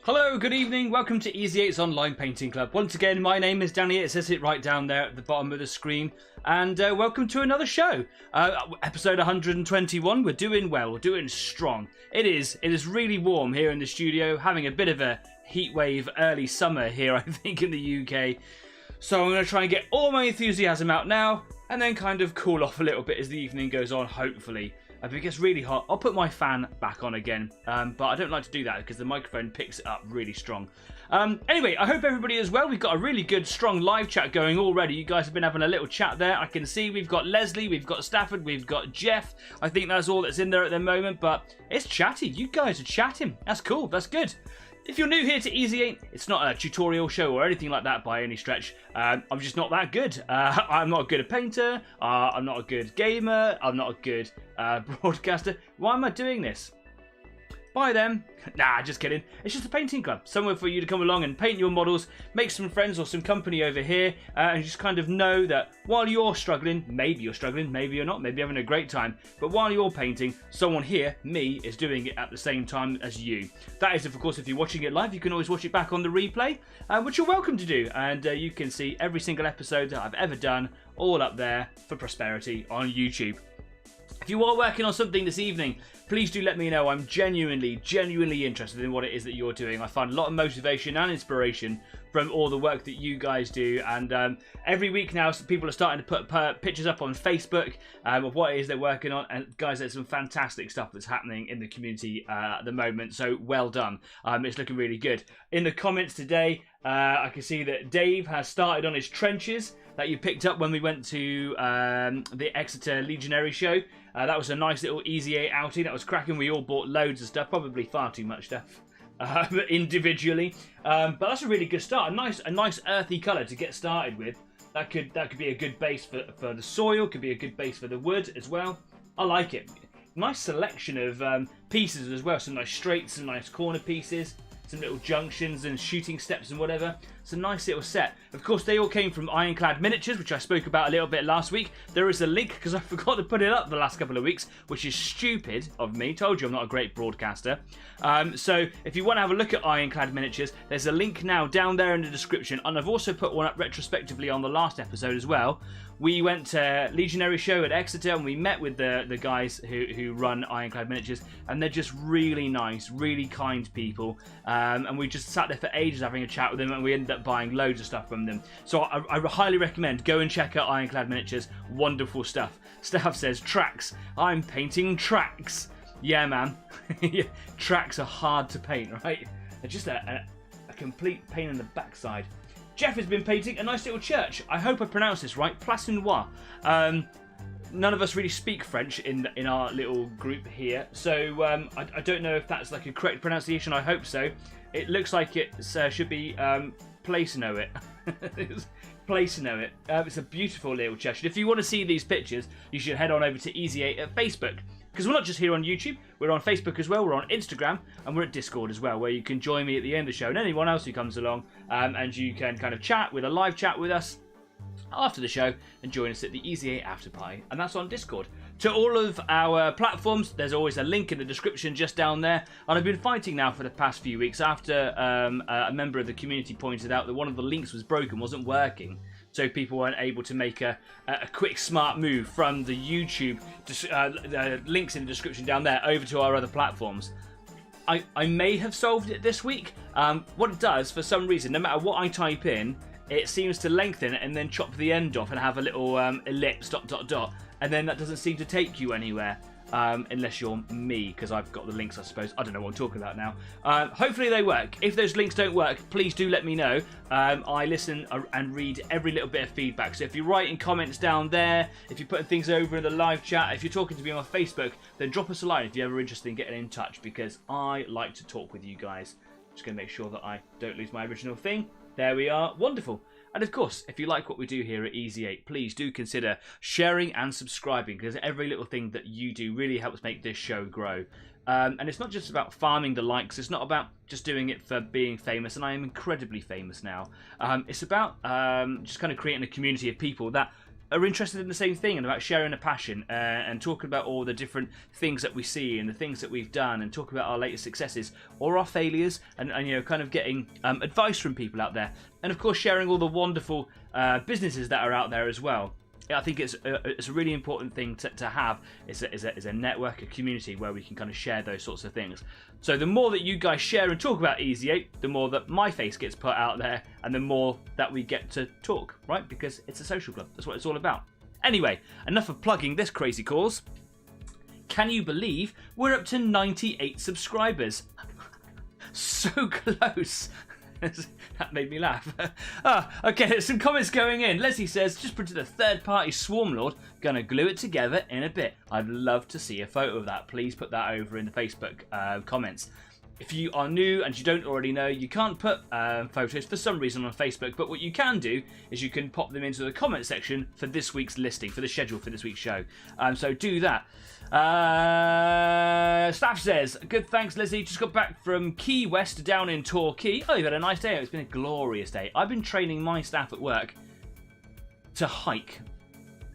Hello, good evening, welcome to Easy 8's Online Painting Club. Once again, my name is Danny, it says it right down there at the bottom of the screen. And welcome to another show. Episode 121, we're doing well, we're doing strong. It is really warm here in the studio, having a bit of a heat wave early summer here, I think, in the UK. So I'm going to try and get all my enthusiasm out now, and then kind of cool off a little bit as the evening goes on, hopefully. If it gets really hot, I'll put my fan back on again, but I don't like to do that because the microphone picks it up really strong. Anyway, I hope everybody is well. We've got a really good, strong live chat going already. You guys have been having a little chat there. I can see we've got Leslie, we've got Stafford, we've got Jeff. I think that's all that's in there at the moment, but it's chatty. You guys are chatting. That's cool. That's good. If you're new here to Easy 8, it's not a tutorial show or anything like that by any stretch. I'm just not that good. I'm not a good painter. I'm not a good gamer. I'm not a good broadcaster. Why am I doing this? Bye then. Nah, just kidding. It's just a painting club. Somewhere for you to come along and paint your models, make some friends or some company over here, and just kind of know that while you're struggling, maybe you're not, maybe you're having a great time, but while you're painting, someone here, me, is doing it at the same time as you. That is, of course, if you're watching it live, you can always watch it back on the replay, which you're welcome to do, and you can see every single episode that I've ever done, all up there for prosperity on YouTube. If you are working on something this evening, please do let me know. I'm genuinely interested in what it is that you're doing. I find a lot of motivation and inspiration from all the work that you guys do. And every week now, people are starting to put pictures up on Facebook of what it is they're working on. And guys, there's some fantastic stuff that's happening in the community at the moment. So well done. It's looking really good. In the comments today, I can see that Dave has started on his trenches that you picked up when we went to the Exeter Legionary show. That was a nice little Easy 8 outing. That was cracking. We all bought loads of stuff, probably far too much stuff individually. But that's a really good start. A nice earthy colour to get started with. That could be a good base for the soil. Could be a good base for the wood as well. I like it. Nice selection of pieces as well. Some nice straights, some nice corner pieces. Some little junctions and shooting steps and whatever. It's a nice little set. Of course, they all came from Ironclad Miniatures, which I spoke about a little bit last week. There is a link, because I forgot to put it up the last couple of weeks, which is stupid of me. Told you I'm not a great broadcaster. So if you want to have a look at Ironclad Miniatures, there's a link now down there in the description. And I've also put one up retrospectively on the last episode as well. We went to Legionary show at Exeter and we met with the guys who run Ironclad Miniatures, and they're just really nice, really kind people. And we just sat there for ages having a chat with them, and we ended up buying loads of stuff from them. So I highly recommend go and check out Ironclad Miniatures. Wonderful stuff. Staff says tracks. I'm painting tracks. Yeah, man. Yeah, tracks are hard to paint, right? They're just a complete pain in the backside. Jeff has been painting a nice little church. I hope I pronounced this right. Place Noire. None of us really speak French in our little group here, so I don't know if that's like a correct pronunciation. I hope so. It looks like it should be Place Know It. Place Know It. It's a beautiful little church. And if you want to see these pictures, you should head on over to Easy 8 at Facebook. Because we're not just here on YouTube, we're on Facebook as well, we're on Instagram, and we're at Discord as well, where you can join me at the end of the show, and anyone else who comes along, and you can kind of chat with a live chat with us after the show, and join us at the Easy 8 After Party, and that's on Discord. To all of our platforms, there's always a link in the description just down there, and I've been fighting now for the past few weeks after a member of the community pointed out that one of the links was broken, wasn't working. So people weren't able to make a quick, smart move from the YouTube links in the description down there over to our other platforms. I may have solved it this week. What it does, for some reason, no matter what I type in, it seems to lengthen and then chop the end off and have a little ellipse, ... And then that doesn't seem to take you anywhere. Unless you're me, because I've got the links, I suppose. I don't know what I'm talking about now. Hopefully they work. If those links don't work, please do let me know. I listen and read every little bit of feedback. So if you're writing comments down there, if you're putting things over in the live chat, if you're talking to me on Facebook, then drop us a line if you're ever interested in getting in touch, because I like to talk with you guys. Just going to make sure that I don't lose my original thing. There we are. Wonderful. And of course, if you like what we do here at Easy 8, please do consider sharing and subscribing, because every little thing that you do really helps make this show grow. And it's not just about farming the likes, it's not about just doing it for being famous, and I am incredibly famous now. It's about just kind of creating a community of people that are interested in the same thing and about sharing a passion and talking about all the different things that we see and the things that we've done and talking about our latest successes or our failures and you know, kind of getting advice from people out there, and of course sharing all the wonderful businesses that are out there as well. I think it's a really important thing to have. Is a network, a community where we can kind of share those sorts of things. So the more that you guys share and talk about Easy 8, the more that my face gets put out there, and the more that we get to talk, right? Because it's a social club. That's what it's all about. Anyway, enough of plugging this crazy cause. Can you believe we're up to 98 subscribers? So close. That made me laugh. Okay, there's some comments going in. Leslie says, just printed a third-party Swarmlord. Gonna glue it together in a bit. I'd love to see a photo of that. Please put that over in the Facebook comments. If you are new and you don't already know, you can't put photos for some reason on Facebook, but what you can do is you can pop them into the comment section for this week's listing, for the schedule for this week's show. So do that. Staff says, good, thanks, Lizzie. Just got back from Key West down in Torquay. Oh, you've had a nice day. It's been a glorious day. I've been training my staff at work to hike,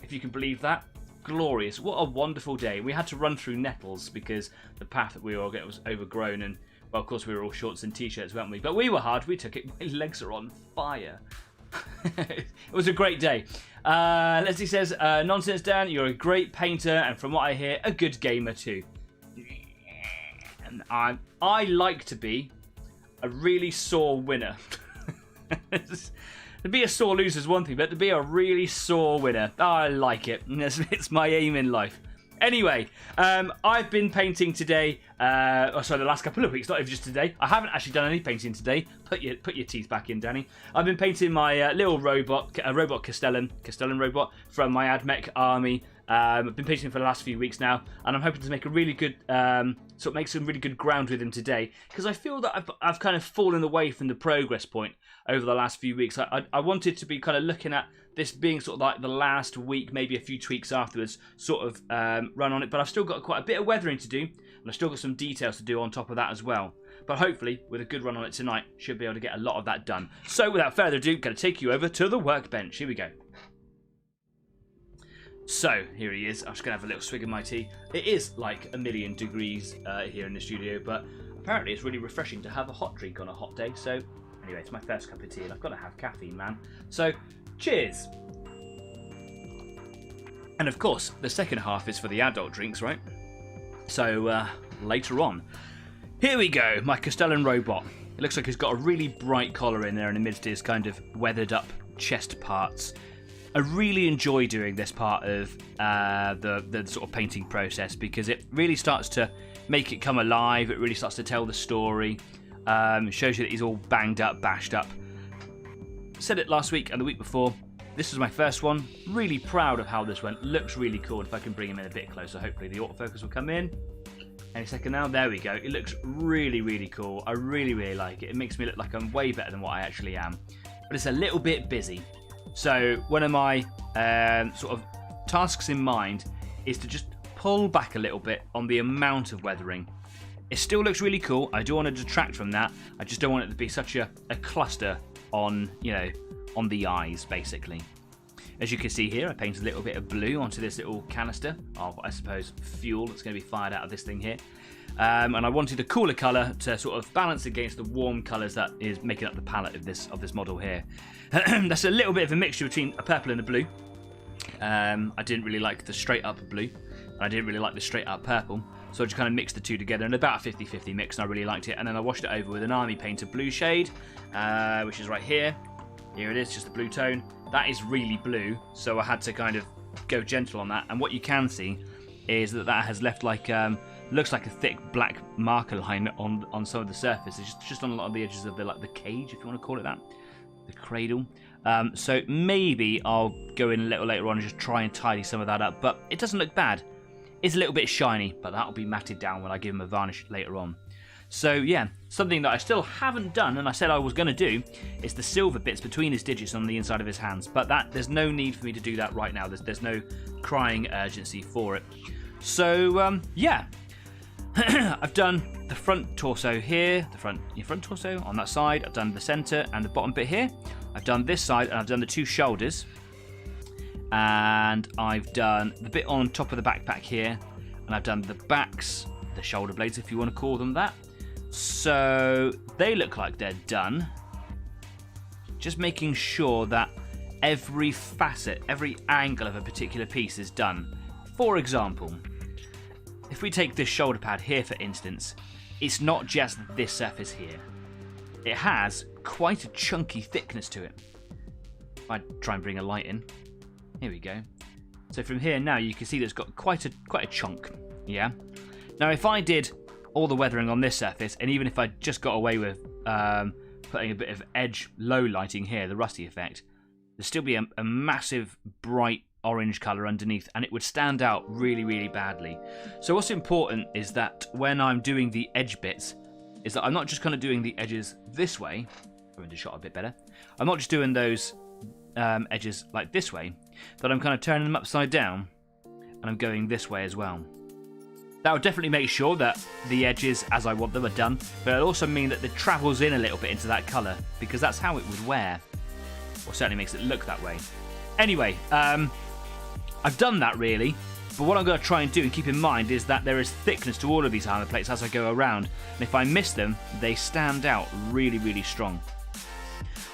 if you can believe that. Glorious. What a wonderful day. We had to run through nettles because the path that we were on was overgrown, and well, of course we were all shorts and t-shirts, weren't we? But we were hard. We took it. My legs are on fire. It was a great day. Leslie says, nonsense, Dan, you're a great painter, and from what I hear, a good gamer too. And I like to be a really sore winner. To be a sore loser is one thing, but to be a really sore winner, I like it. It's my aim in life. Anyway, I've been painting today. The last couple of weeks, not even just today. I haven't actually done any painting today. Put your teeth back in, Danny. I've been painting my little robot, Castellan robot from my AdMech army. I've been painting for the last few weeks now, and I'm hoping to make a really good, make some really good ground with him today, because I feel that I've kind of fallen away from the progress point over the last few weeks. I wanted to be kind of looking at this being sort of like the last week, maybe a few tweaks afterwards, sort of run on it. But I've still got quite a bit of weathering to do, and I've still got some details to do on top of that as well. But hopefully, with a good run on it tonight, should be able to get a lot of that done. So without further ado, going to take you over to the workbench. Here we go. So, here he is. I'm just going to have a little swig of my tea. It is like 1,000,000 degrees here in the studio, but apparently it's really refreshing to have a hot drink on a hot day. So, anyway, it's my first cup of tea, and I've got to have caffeine, man. So, cheers! And of course, the second half is for the adult drinks, right? So, later on. Here we go, my Castellan robot. It looks like he's got a really bright collar in there, and amidst his kind of weathered up chest parts. I really enjoy doing this part of the sort of painting process, because it really starts to make it come alive. It really starts to tell the story. It shows you that he's all banged up, bashed up. I said it last week and the week before. This was my first one. Really proud of how this went. Looks really cool. If I can bring him in a bit closer, hopefully the autofocus will come in. Any second now. There we go. It looks really, really cool. I really, really like it. It makes me look like I'm way better than what I actually am. But it's a little bit busy. So one of my sort of tasks in mind is to just pull back a little bit on the amount of weathering. It still looks really cool. I don't want to detract from that. I just don't want it to be such a cluster on, you know, on the eyes, basically. As you can see here, I painted a little bit of blue onto this little canister of, I suppose, fuel that's going to be fired out of this thing here. And I wanted a cooler colour to sort of balance against the warm colours that is making up the palette of this model here. That's a little bit of a mixture between a purple and a blue. I didn't really like the straight up blue, and I didn't really like the straight up purple, so I just kind of mixed the two together in about a 50-50 mix, and I really liked it. And then I washed it over with an army painter blue shade, which is right here. Here it is, just the blue tone. That is really blue, so I had to kind of go gentle on that. And what you can see is that has left like looks like a thick black marker line on some of the surface. It's just on a lot of the edges of the cage, if you want to call it that, the cradle. So maybe I'll go in a little later on and just try and tidy some of that up. But it doesn't look bad. It's a little bit shiny, but that'll be matted down when I give him a varnish later on. So yeah, something that I still haven't done, and I said I was going to do, is the silver bits between his digits on the inside of his hands. But there's no need for me to do that right now. There's no crying urgency for it. So yeah, I've done the front torso here, the front torso on that side. I've done the centre and the bottom bit here. I've done this side, and I've done the two shoulders. and I've done the bit on top of the backpack here, and I've done the backs, the shoulder blades if you want to call them that. So they look like they're done. Just making sure that every facet, every angle of a particular piece is done. For example, if we take this shoulder pad here for instance, it's not just this surface here. It has quite a chunky thickness to it. If I try and bring a light in, here we go. So from here now you can see that it's got quite a chunk. Yeah. Now if I did all the weathering on this surface, and even if I just got away with putting a bit of edge low lighting here, the rusty effect, there'd still be a massive bright orange colour underneath, and it would stand out really, really badly. So what's important is that when I'm doing the edge bits, is that I'm not just kind of doing the edges this way, go into shot a bit better, I'm not just doing those edges like this way, but I'm kind of turning them upside down, and I'm going this way as well. That would definitely make sure that the edges as I want them are done, but it'll also mean that it travels in a little bit into that colour, because that's how it would wear, or certainly makes it look that way. Anyway, I've done that really, but what I'm going to try and do and keep in mind is that there is thickness to all of these armour plates as I go around, and if I miss them, they stand out really, really strong.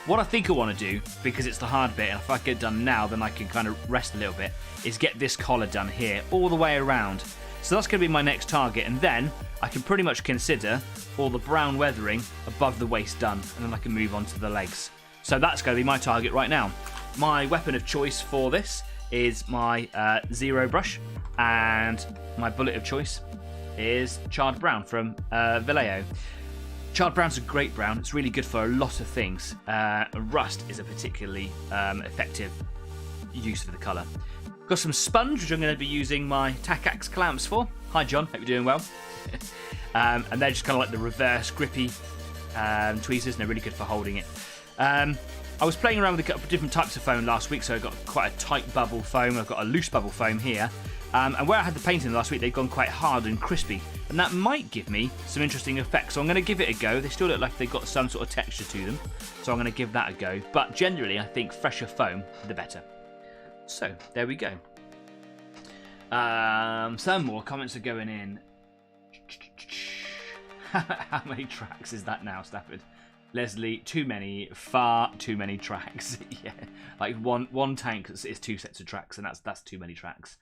What I think I want to do, because it's the hard bit, and if I get it done now, then I can kind of rest a little bit, is get this collar done here, all the way around. So that's going to be my next target, and then I can pretty much consider all the brown weathering above the waist done, and then I can move on to the legs. So that's going to be my target right now. My weapon of choice for this is my Zero brush, and my bullet of choice is Charred Brown from Vallejo. Charred Brown's a great brown, it's really good for a lot of things. Rust is a particularly effective use for the colour. Got some sponge, which I'm going to be using my Tac-Axe clamps for. Hi John, hope you're doing well. And they're just kind of like the reverse grippy tweezers, and they're really good for holding it. I was playing around with a couple of different types of foam last week, so I got quite a tight bubble foam, I've got a loose bubble foam here. And where I had the painting last week, they've gone quite hard and crispy, and that might give me some interesting effects. So I'm going to give it a go. They still look like they've got some sort of texture to them, so I'm going to give that a go. But generally, I think fresher foam, the better. So, there we go. Some more comments are going in. How many tracks is that now, Stafford? Leslie, too many, far too many tracks. Yeah, like one tank is 2 sets of tracks, and that's too many tracks.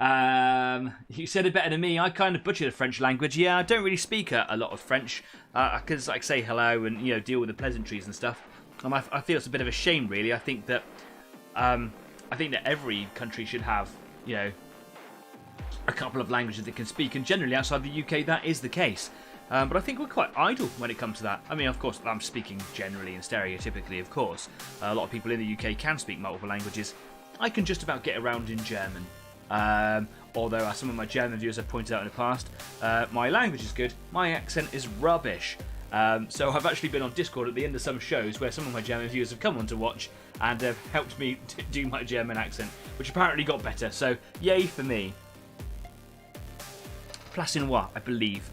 You said it better than me. I kind of butchered the French language. Yeah, I don't really speak a lot of French. I can like say hello and deal with the pleasantries and stuff. I feel it's a bit of a shame, really. I think that every country should have a couple of languages they can speak, and generally outside the UK that is the case. But I think we're quite idle when it comes to that. I mean, of course, I'm speaking generally and stereotypically, of course. A lot of people in the UK can speak multiple languages. I can just about get around in German. Although, as some of my German viewers have pointed out in the past, my language is good, my accent is rubbish. So I've actually been on Discord at the end of some shows where some of my German viewers have come on to watch and have helped me do my German accent, which apparently got better. So, yay for me. Placinois, I believe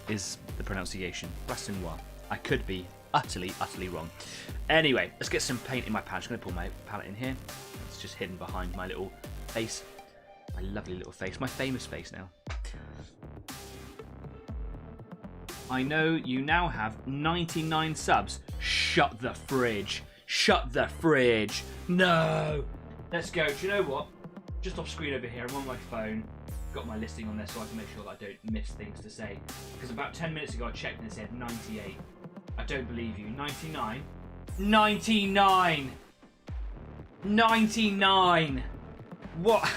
is the pronunciation. Placinois. I could be utterly wrong. Anyway, let's get some paint in my palette. I'm going to pull my palette in here. It's just hidden behind my little face. My lovely little face. My famous face now. I know you now have 99 subs. Shut the fridge. Shut the fridge. No. Let's go. Do you know what? Just off screen over here. I'm on my phone. Got my listing on there so I can make sure that I don't miss things to say. Because about 10 minutes ago I checked and it said 98. I don't believe you. 99? 99! 99! What?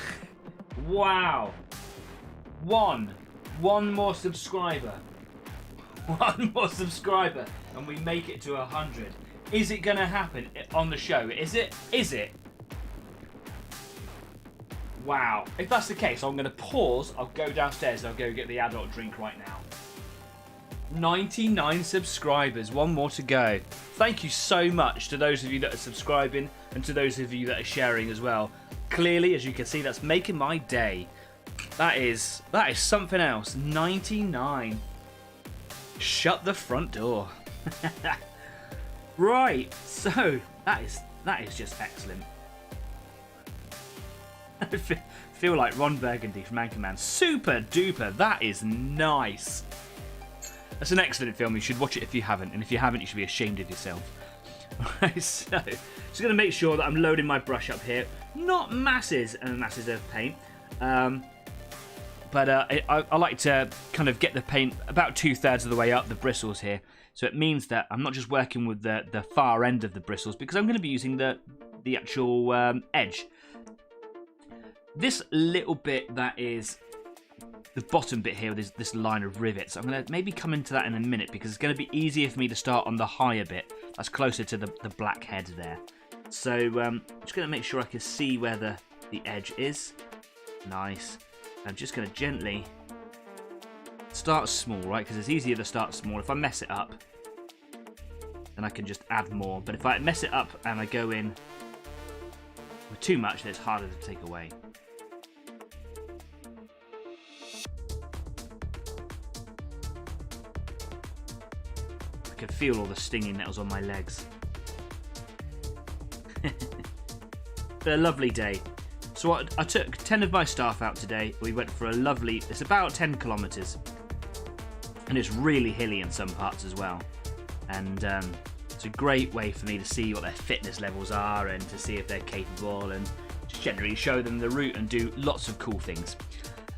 Wow. One more subscriber. One more subscriber and we make it to 100. Is it going to happen on the show? Is it? Is it? Wow. If that's the case, I'm going to pause. I'll go downstairs and I'll go get the adult drink right now. 99 subscribers. One more to go. Thank you so much to those of you that are subscribing and to those of you that are sharing as well. Clearly, as you can see, that's making my day. That is something else. 99. Shut the front door. Right. So that is just excellent. I feel like Ron Burgundy from Anchorman. Super duper. That is nice. That's an excellent film. You should watch it if you haven't. And if you haven't, you should be ashamed of yourself. Right, so just going to make sure that I'm loading my brush up here. Not masses and masses of paint. But I like to kind of get the paint about 2/3 of the way up the bristles here. So it means that I'm not just working with the far end of the bristles, because I'm going to be using the actual edge. This little bit that is the bottom bit here with this line of rivets, I'm going to maybe come into that in a minute, because it's going to be easier for me to start on the higher bit that's closer to the black head there. So I'm just going to make sure I can see where the edge is. Nice. I'm just going to gently start small, right? Because it's easier to start small. If I mess it up, then I can just add more. But if I mess it up and I go in with too much, then it's harder to take away. I can feel all the stinging nettles on my legs. But a lovely day. So I took 10 of my staff out today. We went for a lovely, it's about 10 kilometres. And it's really hilly in some parts as well. And it's a great way for me to see what their fitness levels are and to see if they're capable and just generally show them the route and do lots of cool things.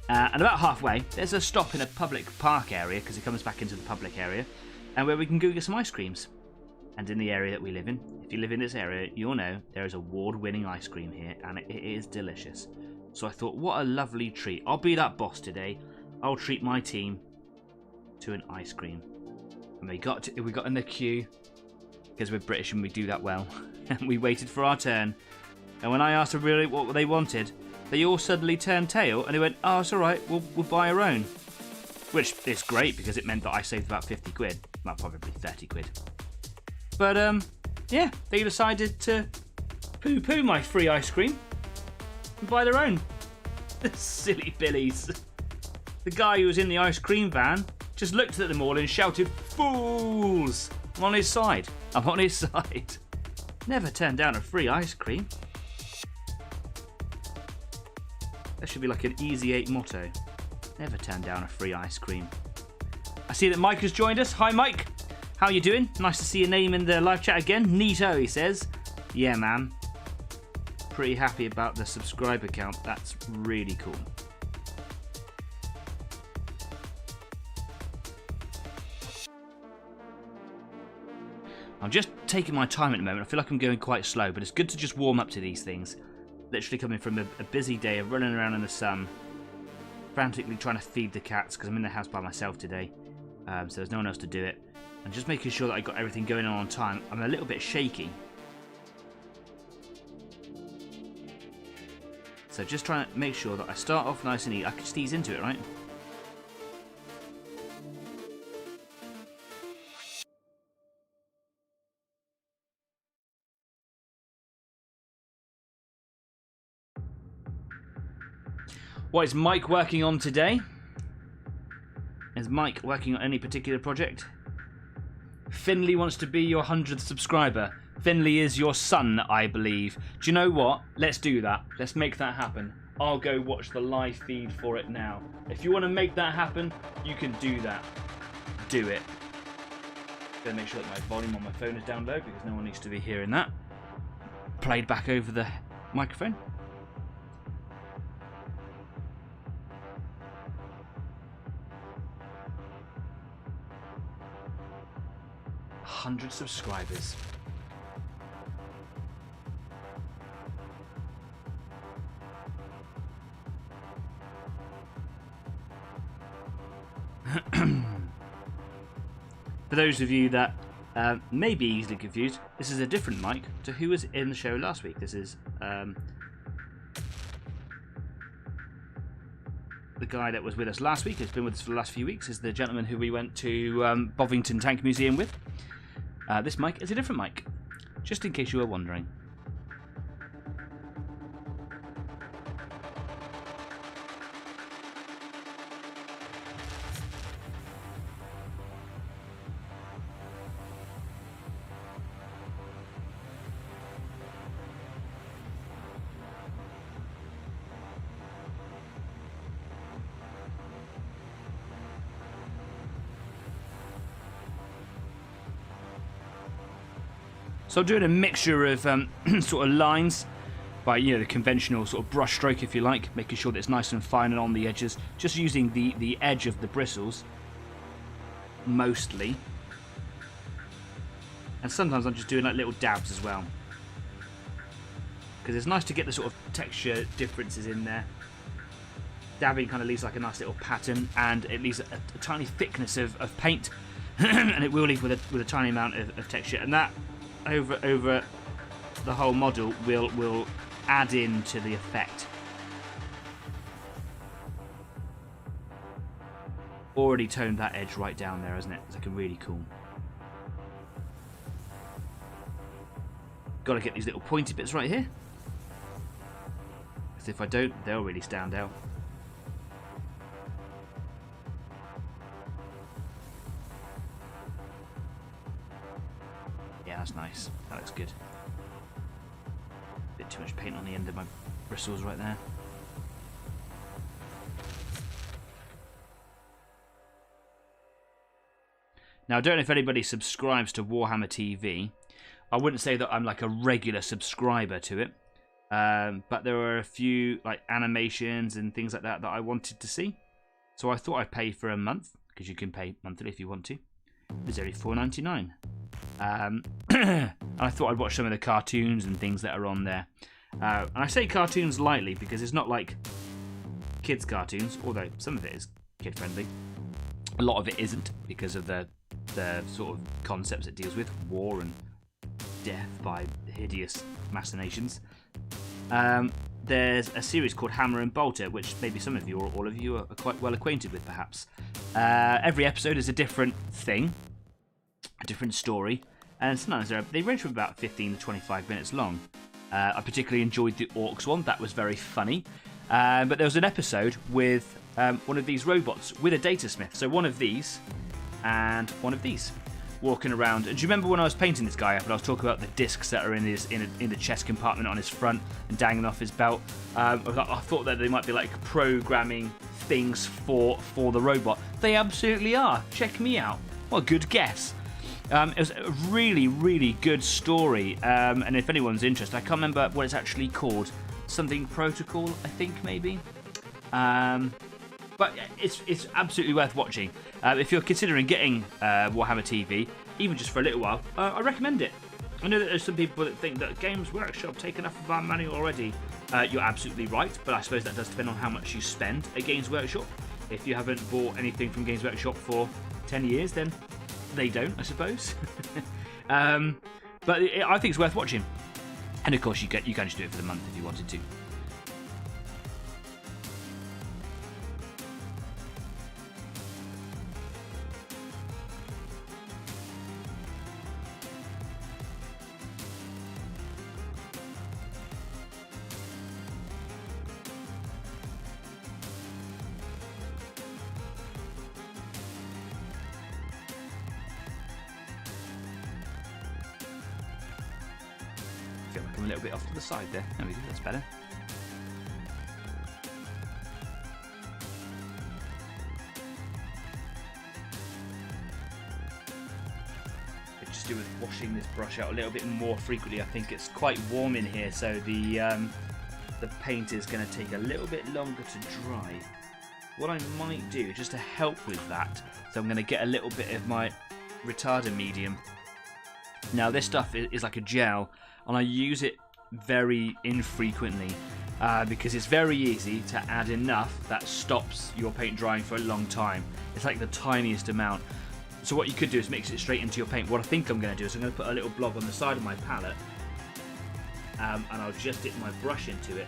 And about halfway, there's a stop in a public park area, because it comes back into the public area, and where we can go get some ice creams. And in the area that we live in, if you live in this area, you'll know there is award-winning ice cream here, and it is delicious. So I thought, what a lovely treat. I'll be that boss today. I'll treat my team to an ice cream. And we got in the queue, because we're British and we do that well. And we waited for our turn. And when I asked them really what they wanted, they all suddenly turned tail and they went, "Oh, it's all right. We'll buy our own." Which is great, because it meant that I saved about 50 quid. Well, probably 30 quid. But, yeah, they decided to poo-poo my free ice cream and buy their own. The silly billies. The guy who was in the ice cream van just looked at them all and shouted, "Fools!" I'm on his side. I'm on his side. Never turn down a free ice cream. That should be like an Easy 8 motto. Never turn down a free ice cream. I see that Mike has joined us. Hi, Mike. How you doing? Nice to see your name in the live chat again. Neato, he says. Yeah, man. Pretty happy about the subscriber count. That's really cool. I'm just taking my time at the moment. I feel like I'm going quite slow, but it's good to just warm up to these things. Literally coming from a busy day of running around in the sun, frantically trying to feed the cats, because I'm in the house by myself today, so there's no one else to do it. And just making sure that I got everything going on time. I'm a little bit shaky. So just trying to make sure that I start off nice and easy. I can just ease into it, right? What is Mike working on today? Is Mike working on any particular project? Finley wants to be your 100th subscriber. Finley is your son, I believe. Do you know what? Let's do that. Let's make that happen. I'll go watch the live feed for it now. If you want to make that happen, you can do that. Do it. Gotta make sure that my volume on my phone is down low, because no one needs to be hearing that. Played back over the microphone. $100 subscribers. For those of you that may be easily confused, this is a different Mike to who was in the show last week. This is the guy that was with us last week, who's been with us for the last few weeks, is the gentleman who we went to Bovington Tank Museum with. This Mike is a different Mike, just in case you were wondering. So I'm doing a mixture of sort of lines by, you know, the conventional sort of brush stroke, if you like, making sure that it's nice and fine and on the edges, just using the edge of the bristles mostly. And sometimes I'm just doing like little dabs as well, because it's nice to get the sort of texture differences in there. Dabbing kind of leaves like a nice little pattern, and it leaves a tiny thickness of paint, and it will leave with a tiny amount of texture, and that over the whole model will add in to the effect. Already toned that edge right down there, hasn't it? It's looking really cool. Got to get these little pointy bits right here, because if I don't, they'll really stand out. Yeah, that's nice. That looks good. Bit too much paint on the end of my bristles right there. Now, I don't know if anybody subscribes to Warhammer TV. I wouldn't say that I'm like a regular subscriber to it, but there were a few like animations and things like that that I wanted to see. So I thought I'd pay for a month, because you can pay monthly if you want to. It's only $4.99. And I thought I'd watch some of the cartoons and things that are on there. And I say cartoons lightly because it's not like kids' cartoons, although some of it is kid-friendly. A lot of it isn't, because of the sort of concepts it deals with, war and death by hideous machinations. There's a series called Hammer and Bolter, which maybe some of you or all of you are quite well acquainted with, perhaps. Every episode is a different thing, a different story, and sometimes they range from about 15 to 25 minutes long. I particularly enjoyed the Orcs one. That was very funny. But there was an episode with one of these robots with a data smith. So one of these and one of these walking around. And do you remember when I was painting this guy up and I was talking about the discs that are in the chest compartment on his front and dangling off his belt? I thought that they might be like programming things for the robot. They absolutely are. Check me out. What a good guess. It was a really, really good story. And if anyone's interested, I can't remember what it's actually called. Something Protocol, I think, maybe. But it's absolutely worth watching. If you're considering getting Warhammer TV, even just for a little while, I recommend it. I know that there's some people that think that Games Workshop take enough of our money already. You're absolutely right, but I suppose that does depend on how much you spend at Games Workshop. If you haven't bought anything from Games Workshop for 10 years, then they don't, I suppose. But I think it's worth watching. And of course, you can just do it for the month if you wanted to. I feel like I'm a little bit off to the side there. There we go, that's better. Could just do with washing this brush out a little bit more frequently. I think it's quite warm in here, so the paint is going to take a little bit longer to dry. What I might do, just to help with that, so I'm going to get a little bit of my retarder medium. Now this stuff is like a gel, and I use it very infrequently because it's very easy to add enough that stops your paint drying for a long time. It's like the tiniest amount. So what you could do is mix it straight into your paint. What I think I'm going to do is I'm going to put a little blob on the side of my palette, and I'll just dip my brush into it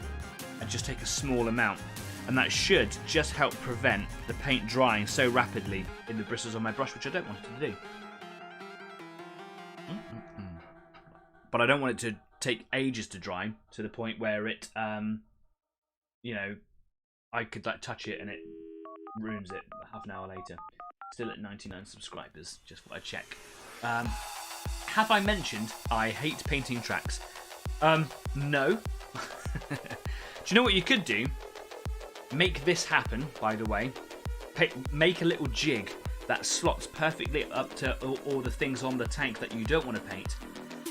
and just take a small amount, and that should just help prevent the paint drying so rapidly in the bristles on my brush, which I don't want it to do. But I don't want it to take ages to dry, to the point where it, you know, I could like touch it and it ruins it half an hour later. Still at 99 subscribers, just thought I'd check. Have I mentioned I hate painting tracks? No. Do you know what you could do? Make this happen, by the way. Make a little jig that slots perfectly up to all the things on the tank that you don't want to paint.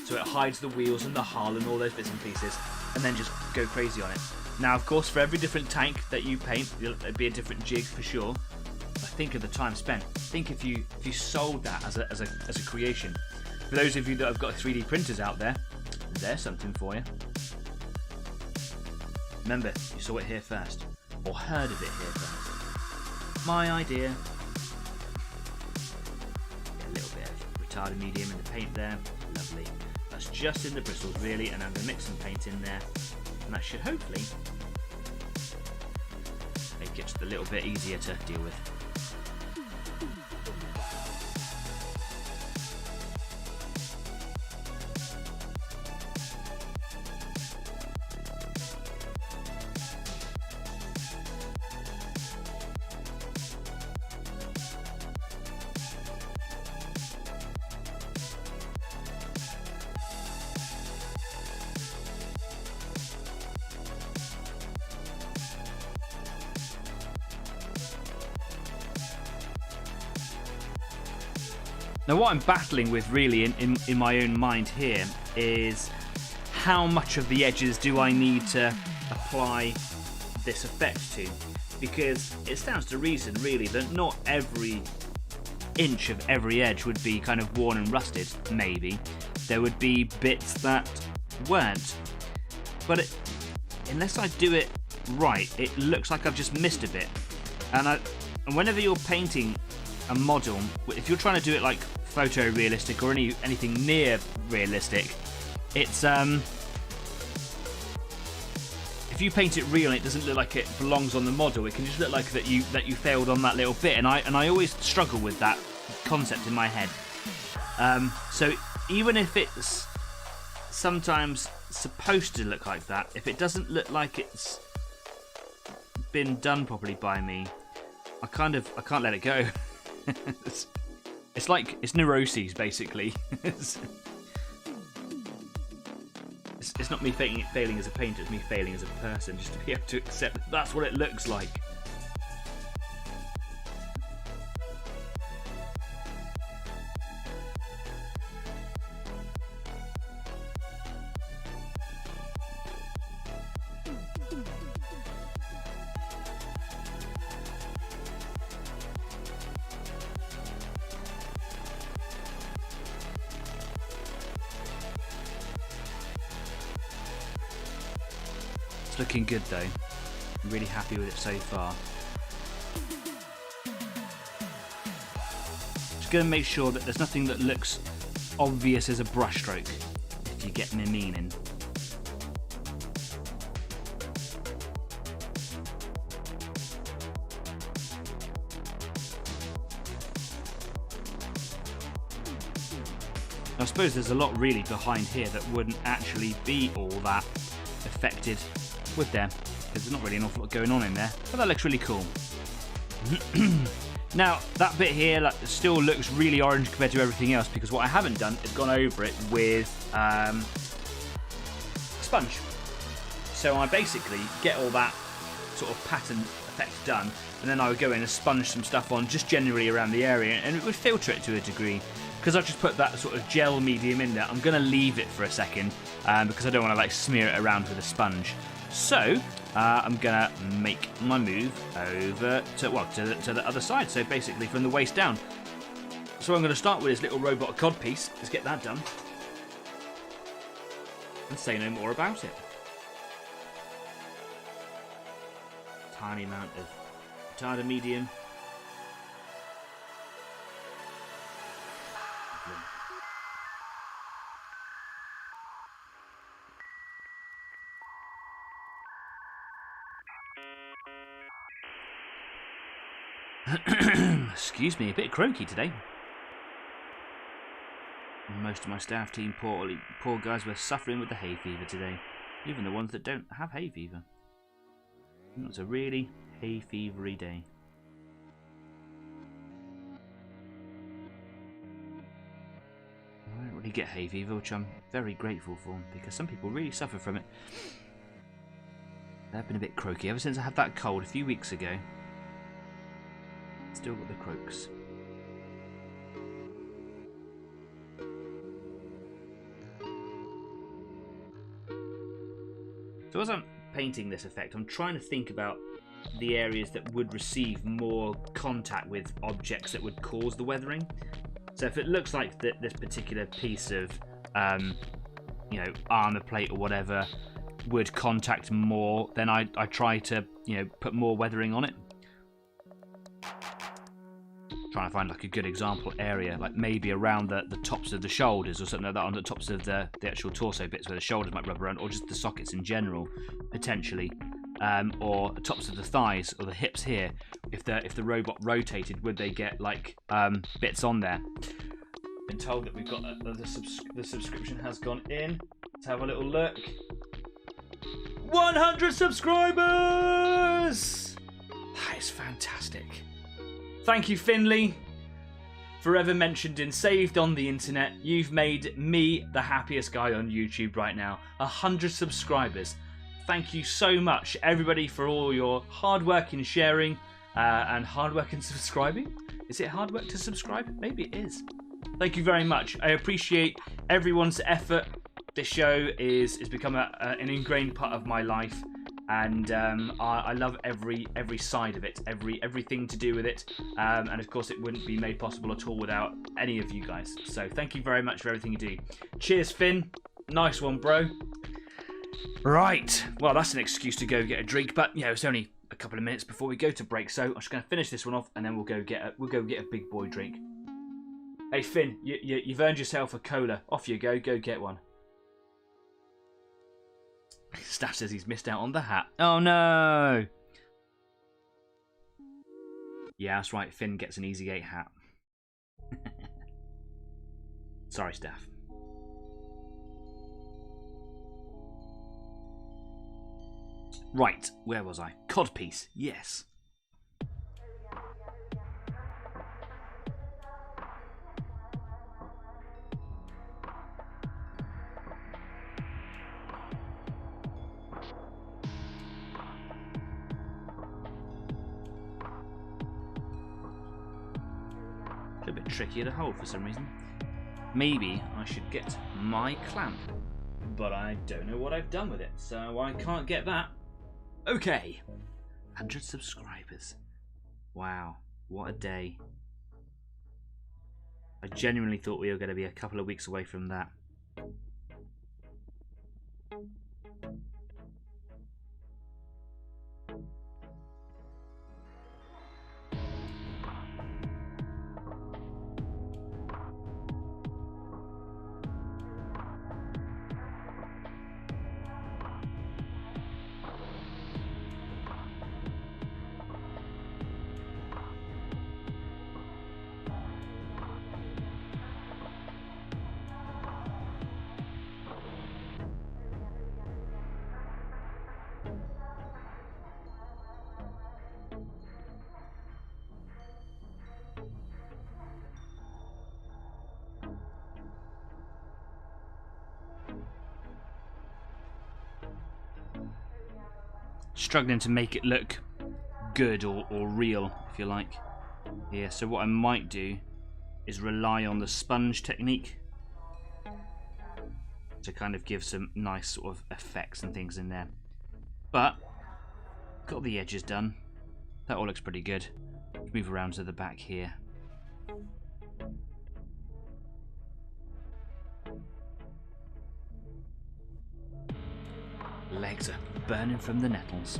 so it hides the wheels and the hull and all those bits and pieces, and then just go crazy on it. Now, of course, for every different tank that you paint, there'd be a different jig for sure. But think of the time spent. Think if you sold that as a creation. For those of you that have got 3D printers out there, there's something for you. Remember, you saw it here first, or heard of it here first. My idea. Get a little bit of retarded medium in the paint there. Lovely. That's just in the bristles really, and I'm going to mix some paint in there, and that should hopefully make it just a little bit easier to deal with. Now what I'm battling with really in my own mind here is how much of the edges do I need to apply this effect to, because it stands to reason really that not every inch of every edge would be kind of worn and rusted. Maybe there would be bits that weren't, but unless I do it right, it looks like I've just missed a bit. And whenever you're painting a model, if you're trying to do it like photorealistic or anything near realistic, it's if you paint it real and it doesn't look like it belongs on the model, it can just look like that you failed on that little bit, and I always struggle with that concept in my head. So even if it's sometimes supposed to look like that, if it doesn't look like it's been done properly by me, I can't let it go. It's like it's neuroses basically. It's not me failing as a painter, it's me failing as a person, just to be able to accept that that's what it looks like. It's looking good though. I'm really happy with it so far. Just going to make sure that there's nothing that looks obvious as a brushstroke, if you get my meaning. I suppose there's a lot really behind here that wouldn't actually be all that affected with there, because there's not really an awful lot going on in there, but that looks really cool. Now that bit here still looks really orange compared to everything else, because what I haven't done is gone over it with sponge. So I basically get all that sort of pattern effect done, and then I would go in and sponge some stuff on just generally around the area, and it would filter it to a degree. Because I've just put that sort of gel medium in there, I'm going to leave it for a second because I don't want to like smear it around with a sponge. So I'm going to make my move over to the other side, so basically from the waist down. So I'm going to start with this little robot cod piece. Let's get that done and say no more about it. Tiny amount of retarded medium. Excuse me, a bit croaky today. Most of my staff team, poor guys, were suffering with the hay fever today. Even the ones that don't have hay fever. It's a really hay fevery day. I don't really get hay fever, which I'm very grateful for, because some people really suffer from it. I've been a bit croaky ever since I had that cold a few weeks ago. Still got the croaks. So as I'm painting this effect, I'm trying to think about the areas that would receive more contact with objects that would cause the weathering. So if it looks like this particular piece of, you know, armor plate or whatever would contact more, then I try to, you know, put more weathering on it. Trying to find like a good example area, like maybe around the tops of the shoulders or something like that, on the tops of the actual torso bits where the shoulders might rub around, or just the sockets in general, potentially, or the tops of the thighs or the hips here. If the robot rotated, would they get like bits on there? Been told that we've got the subscription has gone in. Let's have a little look. 100 subscribers! That is fantastic. Thank you, Finley. Forever mentioned and saved on the internet. You've made me the happiest guy on YouTube right now. 100 subscribers. Thank you so much, everybody, for all your hard work in sharing and hard work in subscribing. Is it hard work to subscribe? Maybe it is. Thank you very much. I appreciate everyone's effort. This show is become an ingrained part of my life. And I love every side of it, everything to do with it, and of course it wouldn't be made possible at all without any of you guys. So thank you very much for everything you do. Cheers, Finn. Nice one, bro. Right. Well, that's an excuse to go get a drink, but you know it's only a couple of minutes before we go to break, so I'm just going to finish this one off, and then we'll go get a big boy drink. Hey, Finn, you've earned yourself a cola. Off you go. Go get one. Staff says he's missed out on the hat. Oh no! Yeah, that's right. Finn gets an Easygate hat. Sorry, Staff. Right, where was I? Codpiece, yes. A bit trickier to hold for some reason. Maybe I should get my clamp, but I don't know what I've done with it, so I can't get that. Okay, 100 subscribers. Wow, what a day. I genuinely thought we were going to be a couple of weeks away from that. Struggling to make it look good or real, if you like. Yeah, so what I might do is rely on the sponge technique to kind of give some nice sort of effects and things in there. But got the edges done. That all looks pretty good. Let's move around to the back here. Legs are burning from the nettles.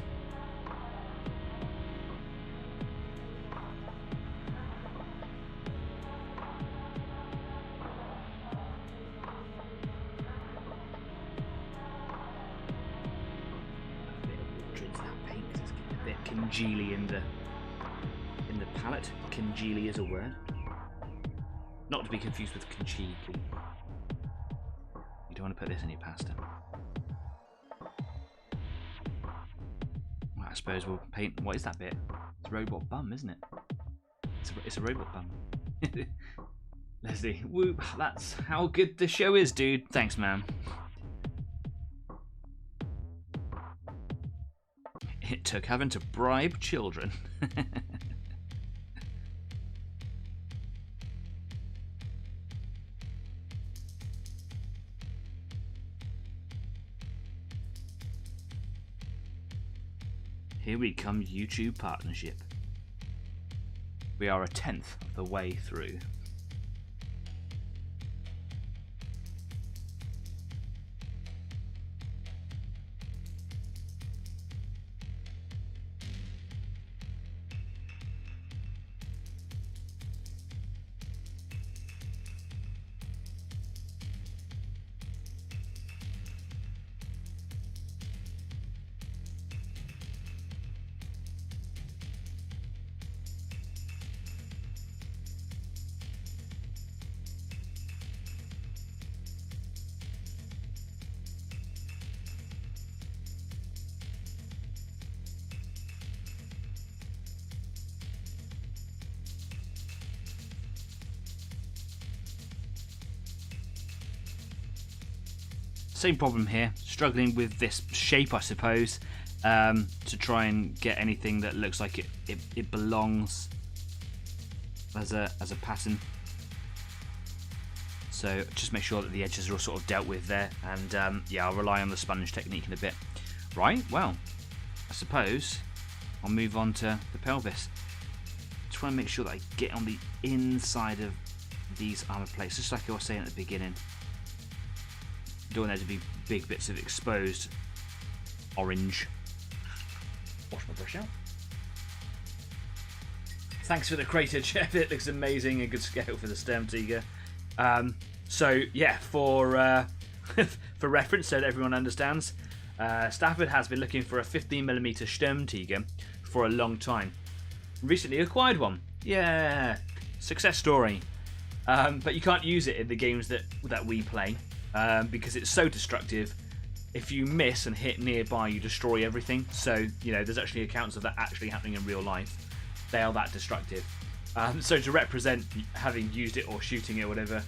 A bit of water into that paint because it's getting a bit congealy in the palette. Congealy is a word. Not to be confused with congealy. You don't want to put this in your pasta. I suppose we'll paint. What is that bit? It's a robot bum, isn't it? It's a robot bum. Leslie, whoop, that's how good the show is, dude. Thanks, man. It took having to bribe children. Here we come, YouTube partnership. We are 1/10 of the way through. Same problem here, struggling with this shape, I suppose, to try and get anything that looks like it belongs as a pattern. So just make sure that the edges are all sort of dealt with there, and yeah, I'll rely on the sponge technique in a bit. Right, well, I suppose I'll move on to the pelvis. Just want to make sure that I get on the inside of these armor plates, just like I was saying at the beginning. Don't want there to be big bits of exposed orange. Wash my brush out. Thanks for the crater, Jeff. It looks amazing. A good scale for the Sturm Tiger. So yeah, for for reference, so that everyone understands, Stafford has been looking for a 15mm Sturm Tiger for a long time. Recently acquired one. Yeah, success story. But you can't use it in the games that we play. Because it's so destructive. If you miss and hit nearby, you destroy everything. So, you know, there's actually accounts of that actually happening in real life. They are that destructive. So to represent having used it or shooting it or whatever,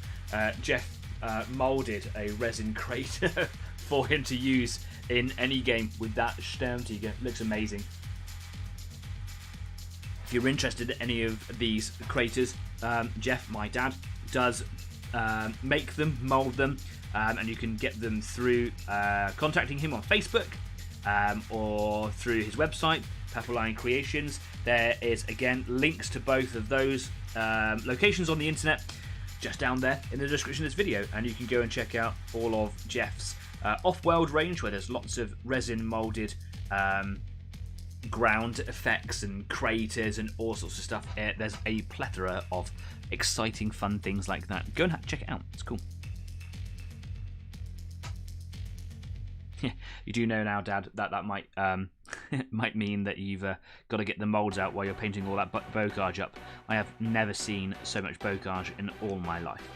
Jeff moulded a resin crater for him to use in any game with that Sturm Tiger. Looks amazing. If you're interested in any of these craters, Jeff, my dad, does make them, mould them, and you can get them through contacting him on Facebook or through his website, Purple Line Creations. There is, again, links to both of those locations on the internet just down there in the description of this video, and you can go and check out all of Jeff's off-world range, where there's lots of resin moulded ground effects and craters and all sorts of stuff. There's a plethora of exciting, fun things like that. Go and check it out. It's cool. You do know now, Dad, that might might mean that you've got to get the moulds out while you're painting all that bocage up. I have never seen so much bocage in all my life.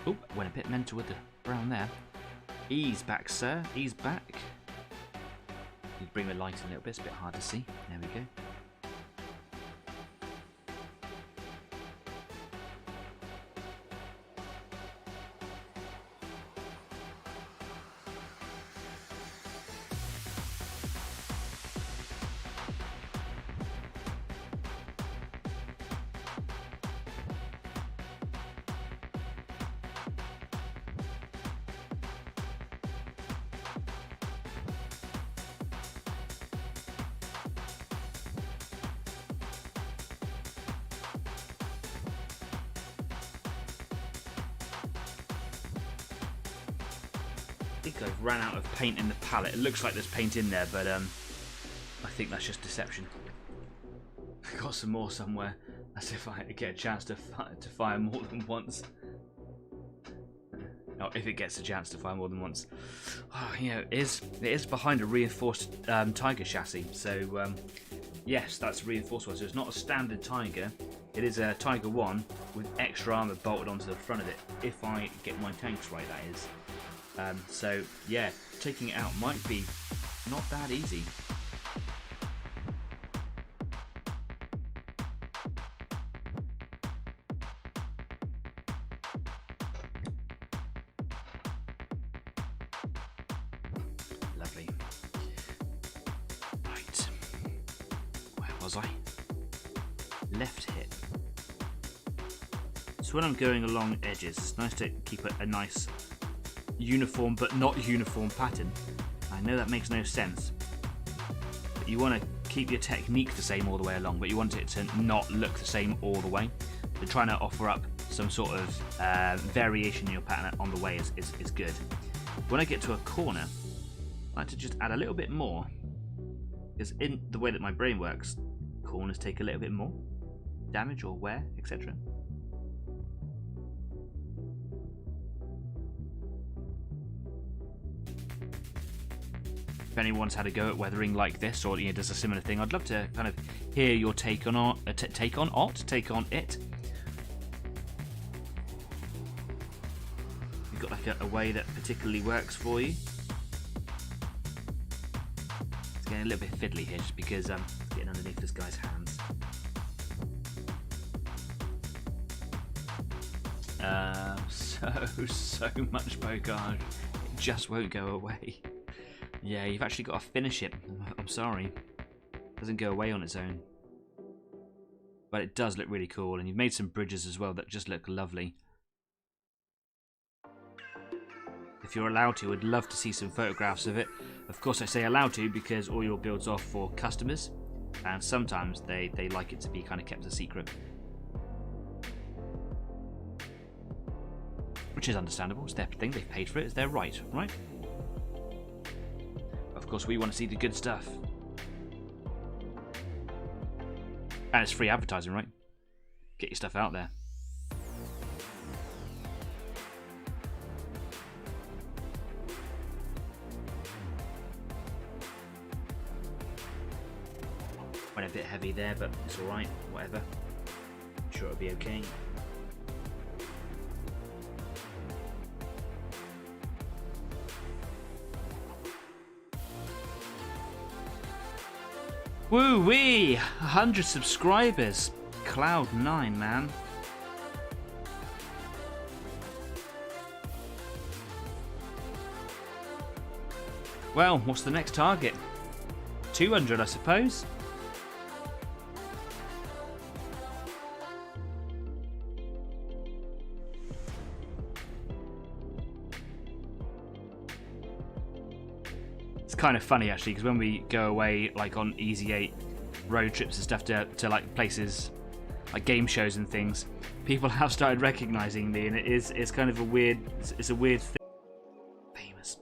Oh, went a bit mental with the brown there. Ease back, sir. Ease back. You bring the light in a little bit. It's a bit hard to see. There we go. I think I've ran out of paint in the palette. It looks like there's paint in there, but I think that's just deception. I've got some more somewhere, as if I get a chance to fire more than once. Oh, if it gets a chance to fire more than once. Oh, you know, it is behind a reinforced Tiger chassis, so yes, that's reinforced one. So it's not a standard Tiger. It is a Tiger 1 with extra armour bolted onto the front of it. If I get my tanks right, that is. So yeah, taking it out might be not that easy. Lovely. Right. Where was I? Left hip. So when I'm going along edges, it's nice to keep a nice uniform but not uniform pattern. I know that makes no sense. But you want to keep your technique the same all the way along, but you want it to not look the same all the way. So trying to offer up some sort of variation in your pattern on the way is good. When I get to a corner, I like to just add a little bit more, because in the way that my brain works, corners take a little bit more damage or wear, etc. If anyone's had a go at weathering like this, or does a similar thing, I'd love to kind of hear your take on it. You've got like a way that particularly works for you. It's getting a little bit fiddly here, just because I'm getting underneath this guy's hands. So much bocage. It just won't go away. Yeah, you've actually got to finish it. I'm sorry. It doesn't go away on its own. But it does look really cool, and you've made some bridges as well that just look lovely. If you're allowed to, I'd love to see some photographs of it. Of course I say allowed to because all your builds are for customers, and sometimes they like it to be kind of kept a secret. Which is understandable, it's their thing, they've paid for it, it's their right? Of course we want to see the good stuff. And it's free advertising, right? Get your stuff out there. Went a bit heavy there, but it's alright, whatever. I'm sure it'll be okay. Woo-wee! 100 subscribers. Cloud 9, man. Well, what's the next target? 200, I suppose? It's kind of funny actually, because when we go away like on Easy 8 road trips and stuff to like places like game shows and things, people have started recognizing me, and it's kind of a weird it's a weird thing. Famous.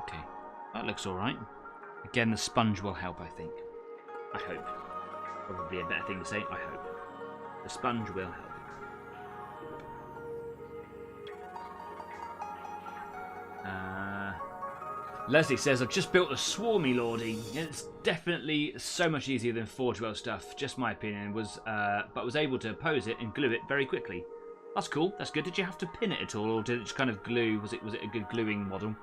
Okay, that looks alright. Again, the sponge will help, I think. I hope. Probably a better thing to say, I hope. The sponge will help. Leslie says, I've just built a swarmy lordy. It's definitely so much easier than Forge World stuff, just my opinion, but was able to pose it and glue it very quickly. That's cool, that's good. Did you have to pin it at all, or did it just kind of glue? Was it a good gluing model?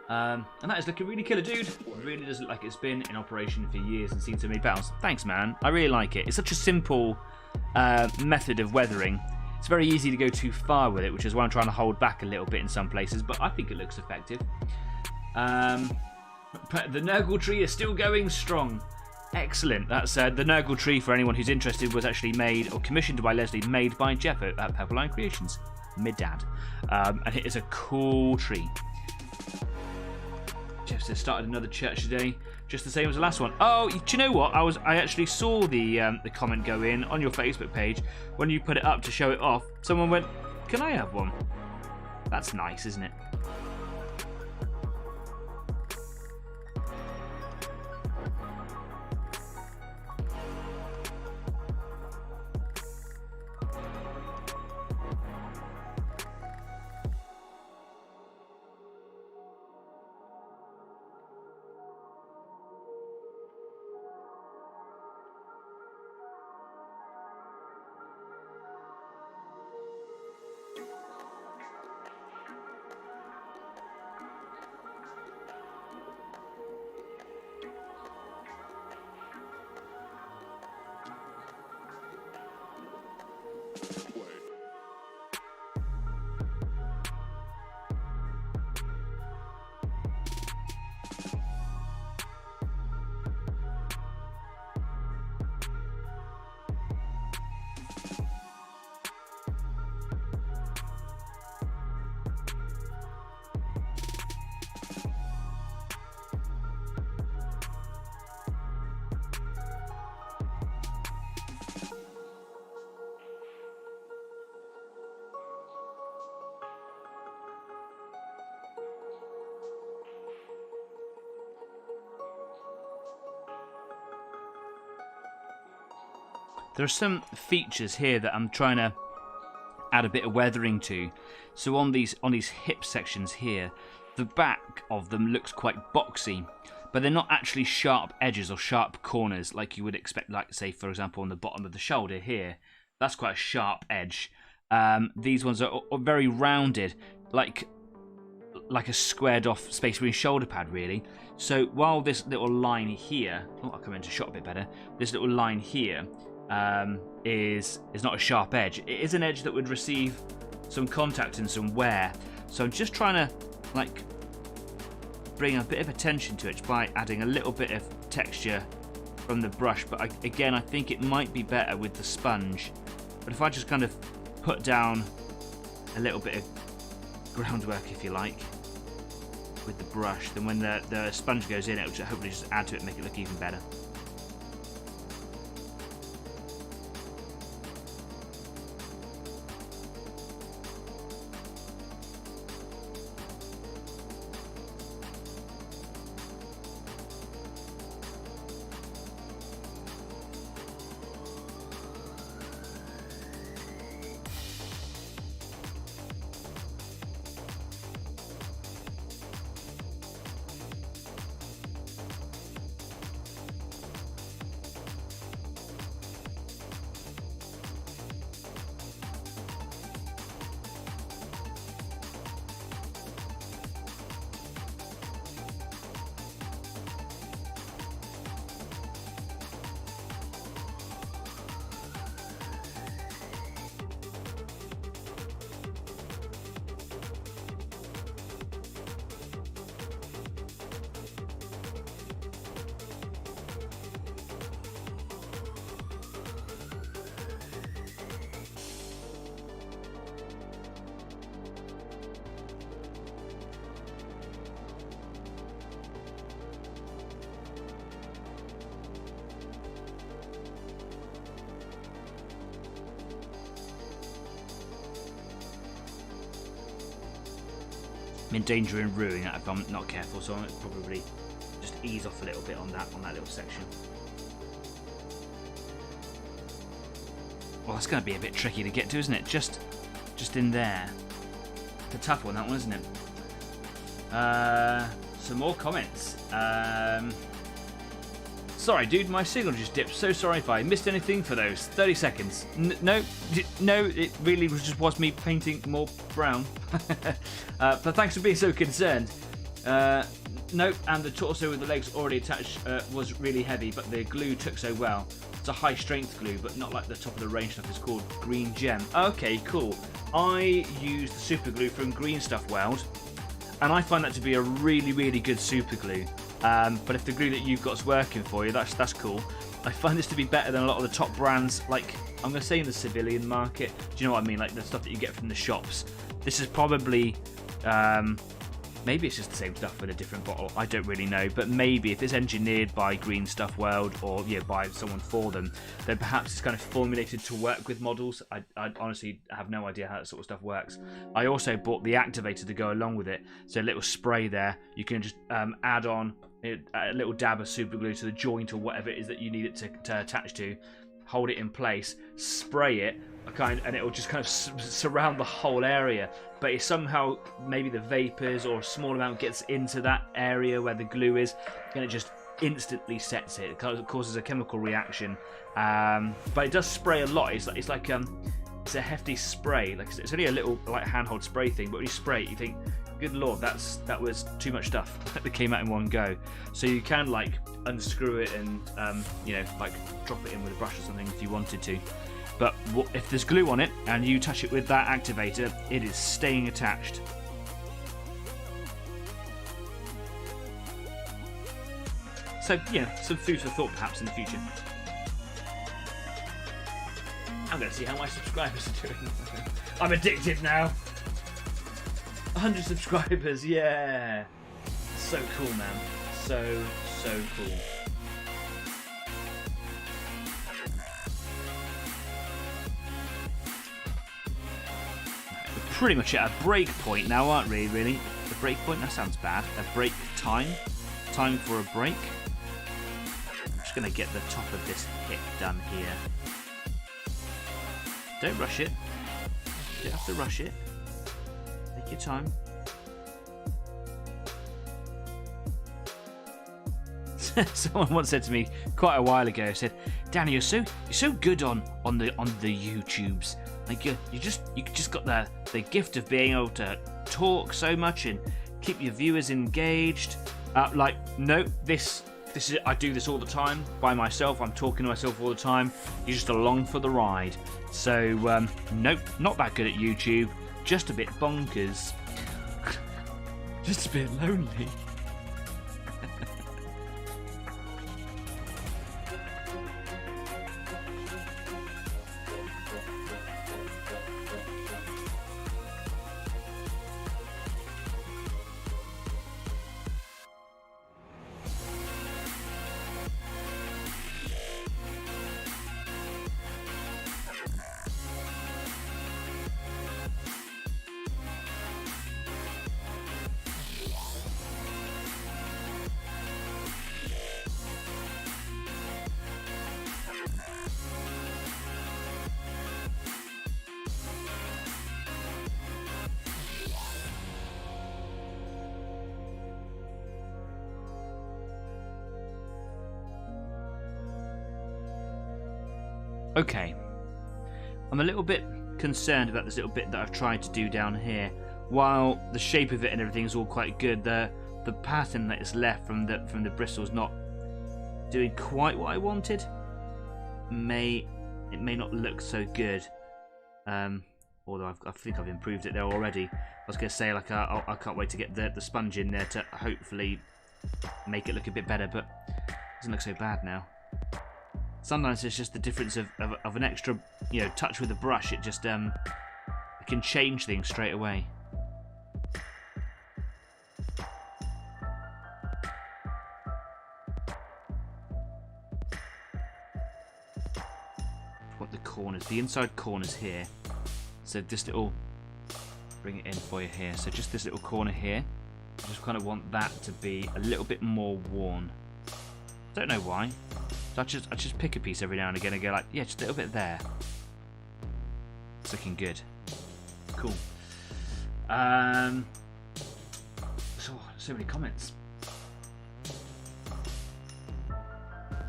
And that is looking really killer, dude. It really does look like it's been in operation for years and seen so many battles. Thanks, man. I really like it. It's such a simple method of weathering. It's very easy to go too far with it, which is why I'm trying to hold back a little bit in some places, but I think it looks effective. But the Nurgle tree is still going strong. Excellent. That's the Nurgle tree, for anyone who's interested, was actually made or commissioned by Leslie, made by Jeff at Purple Line Creations, my dad. And it is a cool tree. Jeff says started another church today, just the same as the last one. Oh, do you know what? I actually saw the comment go in on your Facebook page when you put it up to show it off. Someone went, "Can I have one?" That's nice, isn't it? there are some features here that I'm trying to add a bit of weathering to. So on these hip sections here, the back of them looks quite boxy, but they're not actually sharp edges or sharp corners like you would expect, like say for example on the bottom of the shoulder here. That's quite a sharp edge. These ones are very rounded, like a squared off Space Marine shoulder pad really. So while this little line here, I'll come into shot a bit better, this little line here is not a sharp edge. It is an edge that would receive some contact and some wear. So I'm just trying to like bring a bit of attention to it by adding a little bit of texture from the brush. But again, I think it might be better with the sponge. But if I just kind of put down a little bit of groundwork, if you like, with the brush, then when the sponge goes in, it'll hopefully just add to it and make it look even better. I'm in danger in ruining that if I'm not careful, so I'll probably just ease off a little bit on that little section. Well, that's going to be a bit tricky to get to, isn't it? Just in there. It's a tough one, that one, isn't it? Some more comments. Sorry, dude, my signal just dipped. So sorry if I missed anything for those 30 seconds. No, it really just was me painting more brown. But thanks for being so concerned. Nope, and the torso with the legs already attached was really heavy, but the glue took so well. It's a high strength glue, but not like the top of the range stuff. It's called Green Gem. Okay, cool. I used the super glue from Green Stuff World, and I find that to be a really, really good super glue. But if the glue that you've got's working for you, that's cool. I find this to be better than a lot of the top brands, like I'm going to say in the civilian market. Do you know what I mean? Like the stuff that you get from the shops. This is probably, maybe it's just the same stuff with a different bottle. I don't really know, but maybe if it's engineered by Green Stuff World or by someone for them, then perhaps it's kind of formulated to work with models. I honestly have no idea how that sort of stuff works. I also bought the activator to go along with it, so a little spray there. You can just add on a little dab of super glue to the joint or whatever it is that you need it to attach to, hold it in place, spray it, and it will just kind of surround the whole area. But if somehow maybe the vapors or a small amount gets into that area where the glue is, then it just instantly sets it. It causes a chemical reaction, but it does spray a lot. It's a hefty spray. Like it's only a little like handhold spray thing, but when you spray it, you think, good lord, that was too much stuff that came out in one go. So you can like unscrew it and like drop it in with a brush or something if you wanted to. But if there's glue on it and you touch it with that activator, it is staying attached. So some food for thought perhaps in the future. I'm going to see how my subscribers are doing. I'm addicted now. 100 subscribers, yeah. So cool, man. So cool. We're pretty much at a break point now, aren't we, really? The break point? That sounds bad. A break time. Time for a break. I'm just going to get the top of this hip done here. Don't rush it. You don't have to rush it. Take your time. Someone once said to me quite a while ago, said, "Danny, you're so good on the YouTubes. Like you just got the gift of being able to talk so much and keep your viewers engaged." Like, no, this is, I do this all the time by myself. I'm talking to myself all the time. You're just along for the ride. So nope, not that good at YouTube. Just a bit bonkers. Just a bit lonely. Okay, I'm a little bit concerned about this little bit that I've tried to do down here. While the shape of it and everything is all quite good, the pattern that is left from the bristles not doing quite what I wanted. It may not look so good. Although I think I've improved it there already. I was going to say, like, I can't wait to get the sponge in there to hopefully make it look a bit better, but it doesn't look so bad now. Sometimes it's just the difference of an extra, touch with a brush. It just it can change things straight away. Want the corners, the inside corners here. So this little, bring it in for you here. So just this little corner here. I just kind of want that to be a little bit more worn. Don't know why. So I just pick a piece every now and again and go like, yeah, just a little bit there. It's looking good. Cool. So many comments.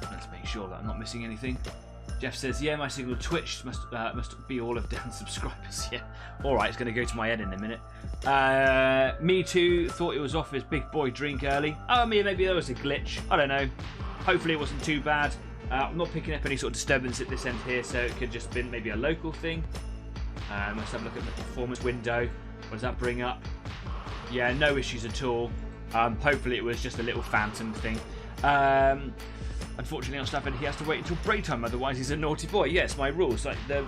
Let's make sure that I'm not missing anything. Jeff says, yeah, my single Twitch must be all of Dan's subscribers. Yeah. Alright, it's going to go to my head in a minute. Me too, thought it was off his big boy drink early. Oh, maybe there was a glitch. I don't know. Hopefully it wasn't too bad. I'm not picking up any sort of disturbance at this end here, so it could just been maybe a local thing. Let's have a look at the performance window. What does that bring up? Yeah, no issues at all. Hopefully it was just a little phantom thing. Unfortunately on Stafford he has to wait until break time, otherwise he's a naughty boy. Yes, my rules. Like the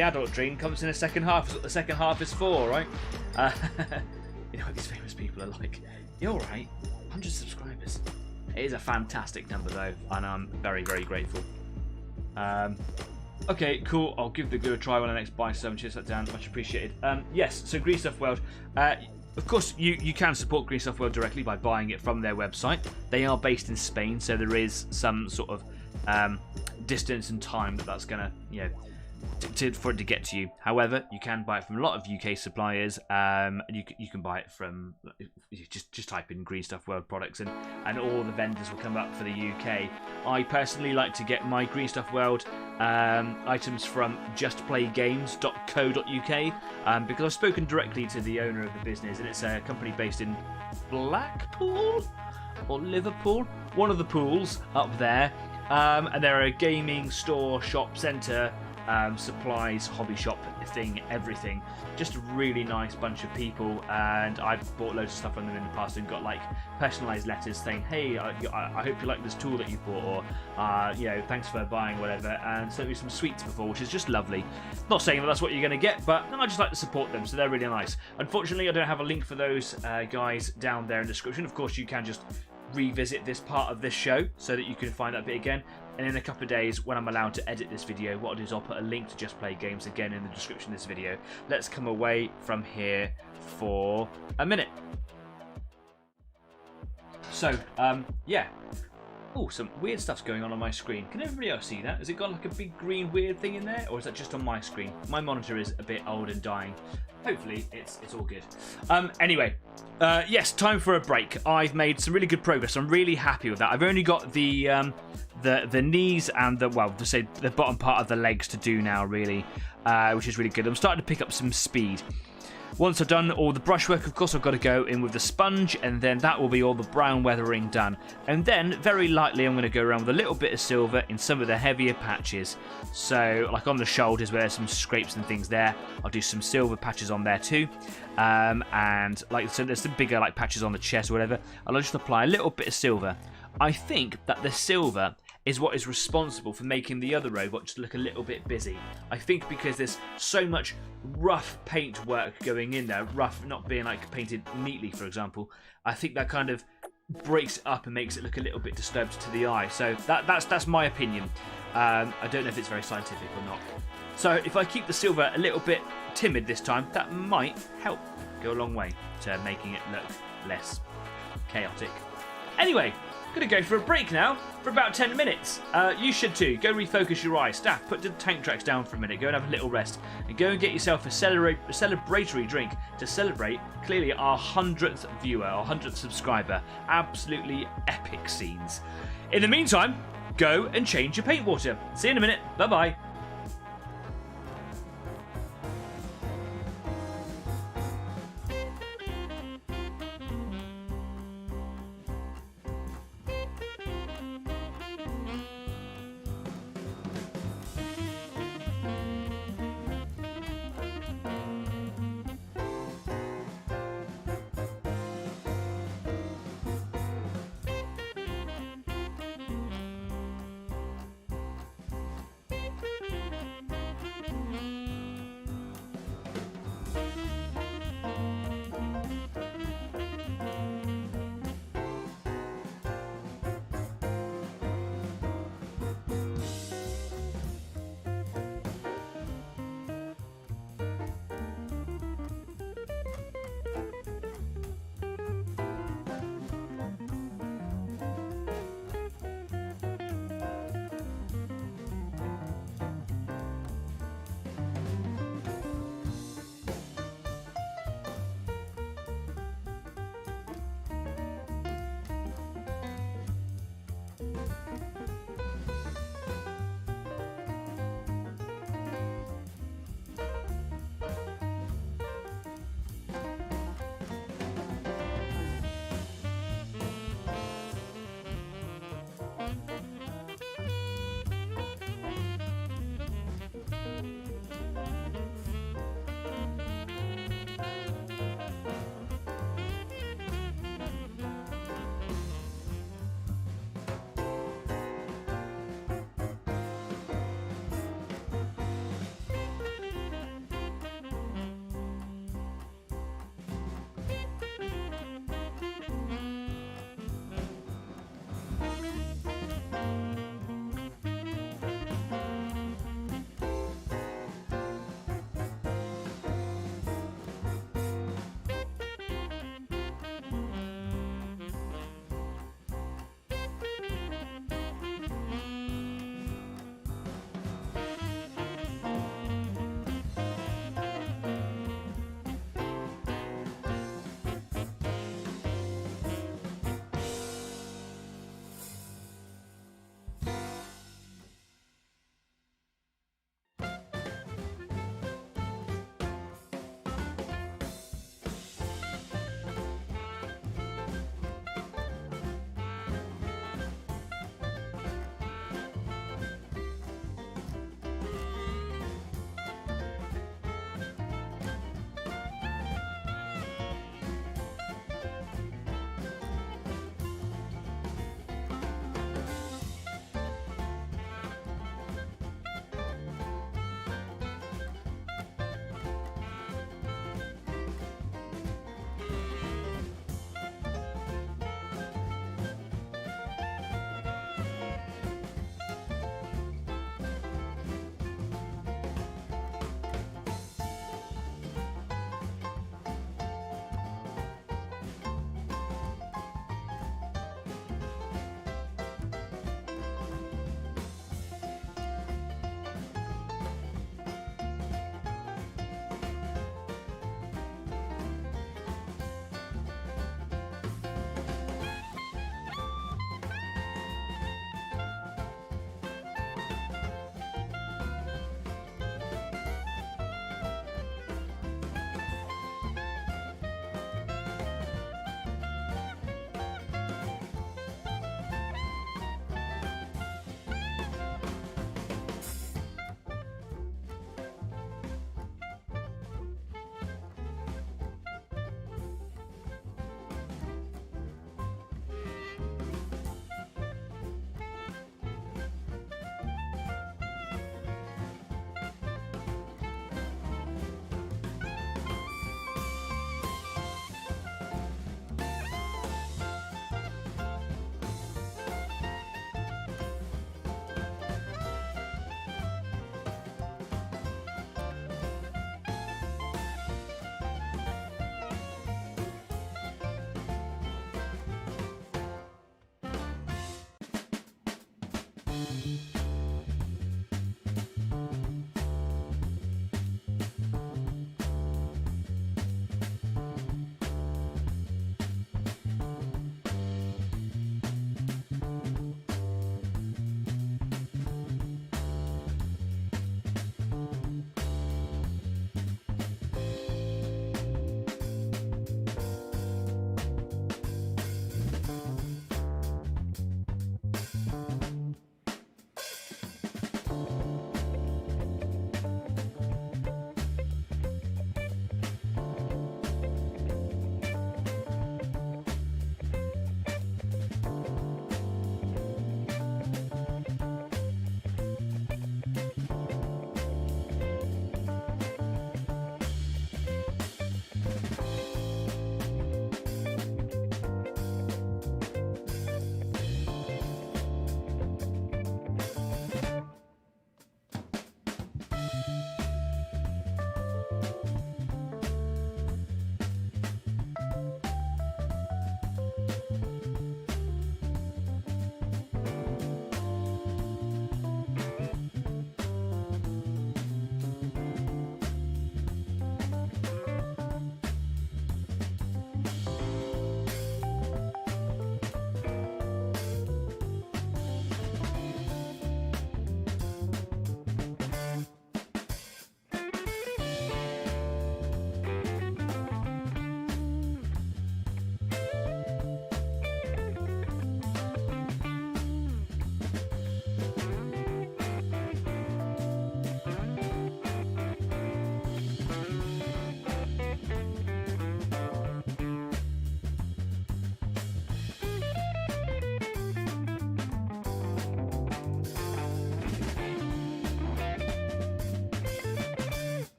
adult drink comes in the second half. That's what the second half is for, right? You know what these famous people are like. You're right. 100 subscribers. It is a fantastic number though, and I'm very, very grateful. Okay, cool. I'll give the good a try when I next buy some. Cheers that down, much appreciated. Yes, so Green Stuff World. Of course, you can support Green Stuff World directly by buying it from their website. They are based in Spain, so there is some sort of distance and time that's going to, for it to get to you. However, you can buy it from a lot of UK suppliers. You can buy it from, just type in Green Stuff World products and all the vendors will come up for the UK. I personally like to get my Green Stuff World items from justplaygames.co.uk because I've spoken directly to the owner of the business, and it's a company based in Blackpool or Liverpool, one of the pools up there. And they're a gaming store, shop, centre, supplies, hobby shop thing, everything. Just a really nice bunch of people, and I've bought loads of stuff from them in the past and got like personalised letters saying, hey, I hope you like this tool that you bought, or thanks for buying whatever, and sent me some sweets before, which is just lovely. Not saying that that's what you're going to get, but I just like to support them, so they're really nice. Unfortunately, I don't have a link for those guys down there in the description. Of course, you can just revisit this part of this show so that you can find that bit again, and in a couple of days when I'm allowed to edit this video, what I'll do is I'll put a link to Just Play Games again in the description of this video. Let's come away from here for a minute. So yeah, Oh, some weird stuff's going on my screen. Can everybody else see that? Has it got like a big green weird thing in there? Or is that just on my screen? My monitor is a bit old and dying. Hopefully, it's all good. Anyway, yes, time for a break. I've made some really good progress. I'm really happy with that. I've only got the knees and the bottom part of the legs to do now, really, which is really good. I'm starting to pick up some speed. Once I've done all the brushwork, of course, I've got to go in with the sponge, and then that will be all the brown weathering done. And then, very lightly, I'm going to go around with a little bit of silver in some of the heavier patches. So, like on the shoulders where there's some scrapes and things there, I'll do some silver patches on there too. And like so there's some bigger like patches on the chest or whatever. I'll just apply a little bit of silver. I think that the silver is what is responsible for making the other robot just look a little bit busy. I think because there's so much rough paint work going in there, rough not being like painted neatly, for example, I think that kind of breaks it up and makes it look a little bit disturbed to the eye. So that's my opinion. I don't know if it's very scientific or not. So if I keep the silver a little bit timid this time, that might help go a long way to making it look less chaotic. Anyway, gonna go for a break now for about 10 minutes. You should too. Go refocus your eyes. Staff, put the tank tracks down for a minute. Go and have a little rest. And go and get yourself a celebratory drink to celebrate, clearly, our 100th viewer, our 100th subscriber. Absolutely epic scenes. In the meantime, go and change your paint water. See you in a minute. Bye-bye.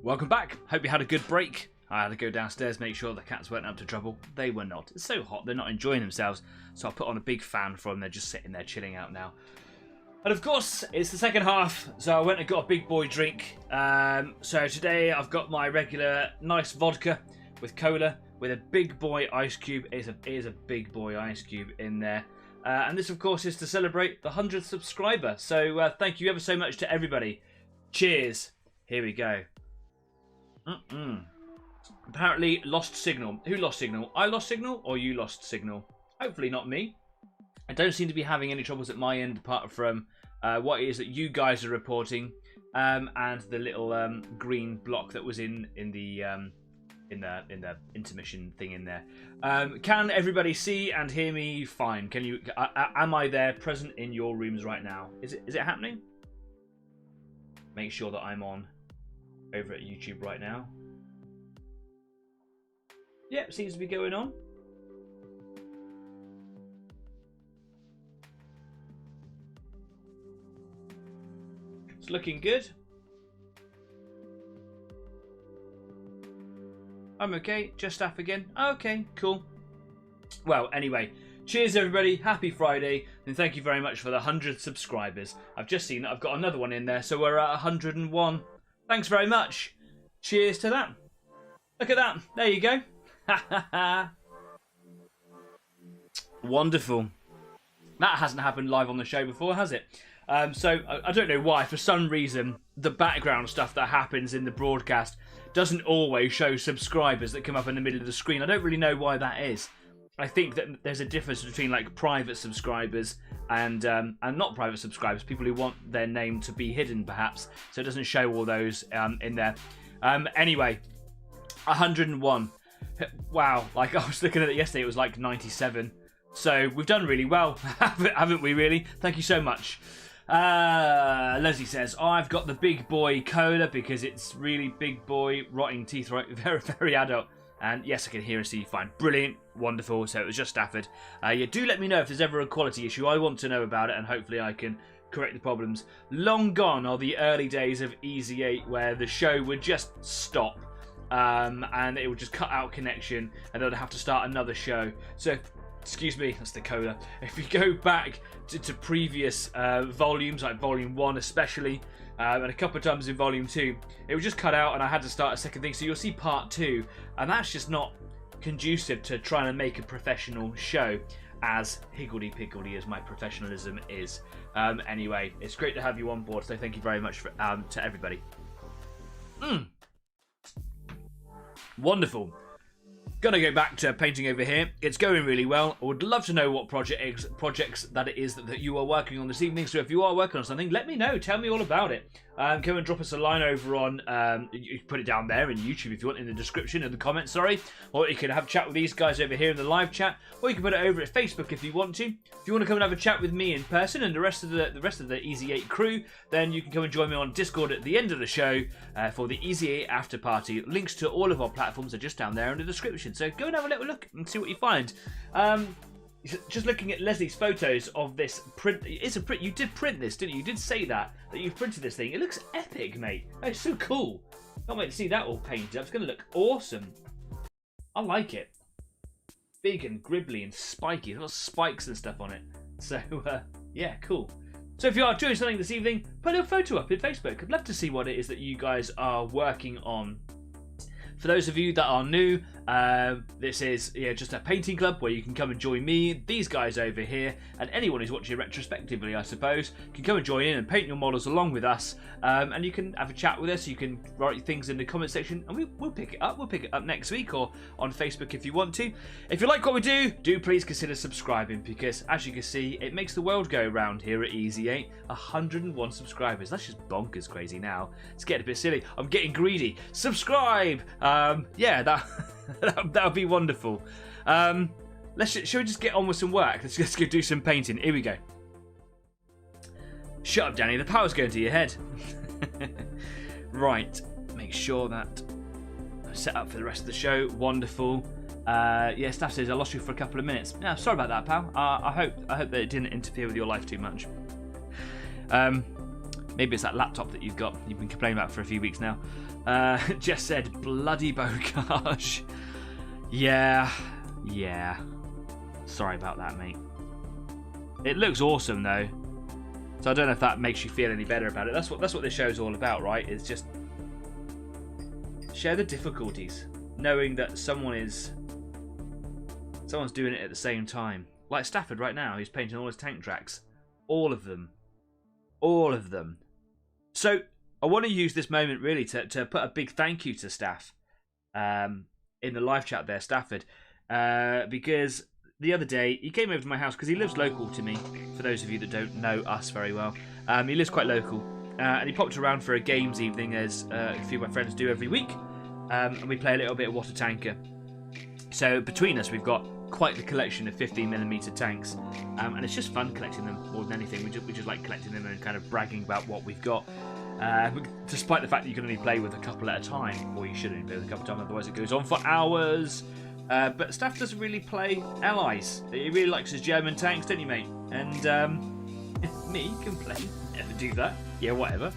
Welcome back. Hope you had a good break. I had to go downstairs, make sure the cats weren't up to trouble. They were not. It's so hot, they're not enjoying themselves. So I put on a big fan for them. They're just sitting there chilling out now. And of course, it's the second half, so I went and got a big boy drink. So today I've got my regular nice vodka with cola with a big boy ice cube. It is a big boy ice cube in there. And this, of course, is to celebrate the 100th subscriber. So thank you ever so much to everybody. Cheers. Here we go. Apparently lost signal. Who lost signal? I lost signal or you lost signal? Hopefully not me. I don't seem to be having any troubles at my end apart from what it is that you guys are reporting and the little green block that was in the intermission thing in there. Can everybody see and hear me fine? Can you? Am I there present in your rooms right now? Is it happening? Make sure that I'm on over at YouTube right now. Yep, seems to be going on. It's looking good. I'm okay. Just staff again. Okay, cool. Well, anyway, cheers everybody. Happy Friday. And thank you very much for the 100 subscribers. I've just seen that I've got another one in there, so we're at 101. Thanks very much. Cheers to that. Look at that. There you go. Wonderful. That hasn't happened live on the show before, has it? So I don't know why. For some reason, the background stuff that happens in the broadcast doesn't always show subscribers that come up in the middle of the screen. I don't really know why that is. I think that there's a difference between like private subscribers and not private subscribers, people who want their name to be hidden perhaps, so it doesn't show all those in there. Anyway, 101. Wow, like I was looking at it yesterday, it was like 97. So we've done really well, haven't we really? Thank you so much. Leslie says, oh, I've got the big boy cola because it's really big boy, rotting teeth, right? Very, very adult. And yes, I can hear and see you fine. Brilliant, wonderful. So it was just Stafford. Yeah, do let me know if there's ever a quality issue. I want to know about it and hopefully I can correct the problems. Long gone are the early days of Easy 8 where the show would just stop. And it would just cut out connection and they'd have to start another show. So, excuse me, that's the cola. If you go back to previous volumes, like volume 1 especially, and a couple of times in volume 2, it would just cut out and I had to start a second thing. So you'll see part 2, and that's just not conducive to trying to make a professional show, as higgledy-piggledy as my professionalism is. Anyway, it's great to have you on board, so thank you very much for, to everybody. Wonderful. Gonna go back to painting over here. It's going really well. I would love to know what projects that it is that you are working on this evening. So if you are working on something, let me know. Tell me all about it. Come and drop us a line over on, you can put it down there in YouTube if you want, in the description, in the comments, sorry. Or you can have a chat with these guys over here in the live chat. Or you can put it over at Facebook if you want to. If you want to come and have a chat with me in person and the rest of the Easy 8 crew, then you can come and join me on Discord at the end of the show for the Easy 8 after party. Links to all of our platforms are just down there in the description. So go and have a little look and see what you find. Just looking at Leslie's photos of this print. It's a print. You did print this, didn't you? You did say that you've printed this thing. It looks epic, mate. It's so cool. Can't wait to see that all painted up. It's going to look awesome. I like it. Big and gribbly and spiky. It's got spikes and stuff on it. So, yeah, cool. So if you are doing something this evening, put a photo up in Facebook. I'd love to see what it is that you guys are working on. For those of you that are new, this is just a painting club where you can come and join me, these guys over here, and anyone who's watching retrospectively, I suppose, can come and join in and paint your models along with us. And you can have a chat with us. You can write things in the comment section, and we'll pick it up. We'll pick it up next week or on Facebook if you want to. If you like what we do please consider subscribing because, as you can see, it makes the world go round here at Easy 8. 101 subscribers. That's just bonkers crazy now. It's getting a bit silly. I'm getting greedy. Subscribe! Yeah, that would be wonderful. Shall we just get on with some work? Let's go do some painting. Here we go. Shut up, Danny. The power's going to your head. Right. Make sure that I'm set up for the rest of the show. Wonderful. Yeah, Staff says I lost you for a couple of minutes. Yeah, sorry about that, pal. I hope that it didn't interfere with your life too much. Maybe it's that laptop that you've got. You've been complaining about for a few weeks now. Jess said, bloody bocage. Yeah. Sorry about that, mate. It looks awesome, though. So I don't know if that makes you feel any better about it. That's what this show's all about, right? It's just share the difficulties, knowing that someone's doing it at the same time. Like Stafford right now, he's painting all his tank tracks. All of them. So I want to use this moment really to put a big thank you to Staff in the live chat there, Stafford, because the other day he came over to my house because he lives local to me. For those of you that don't know us very well, he lives quite local, and he popped around for a games evening as a few of my friends do every week, and we play a little bit of water tanker. So between us, we've got quite the collection of 15mm tanks, and it's just fun collecting them more than anything. We just like collecting them and kind of bragging about what we've got, despite the fact that you can only play with a couple at a time, or you should only play with a couple at a time, otherwise it goes on for hours. But Staff doesn't really play allies. He really likes his German tanks, don't you, mate? And me can play, never do that. Yeah, whatever.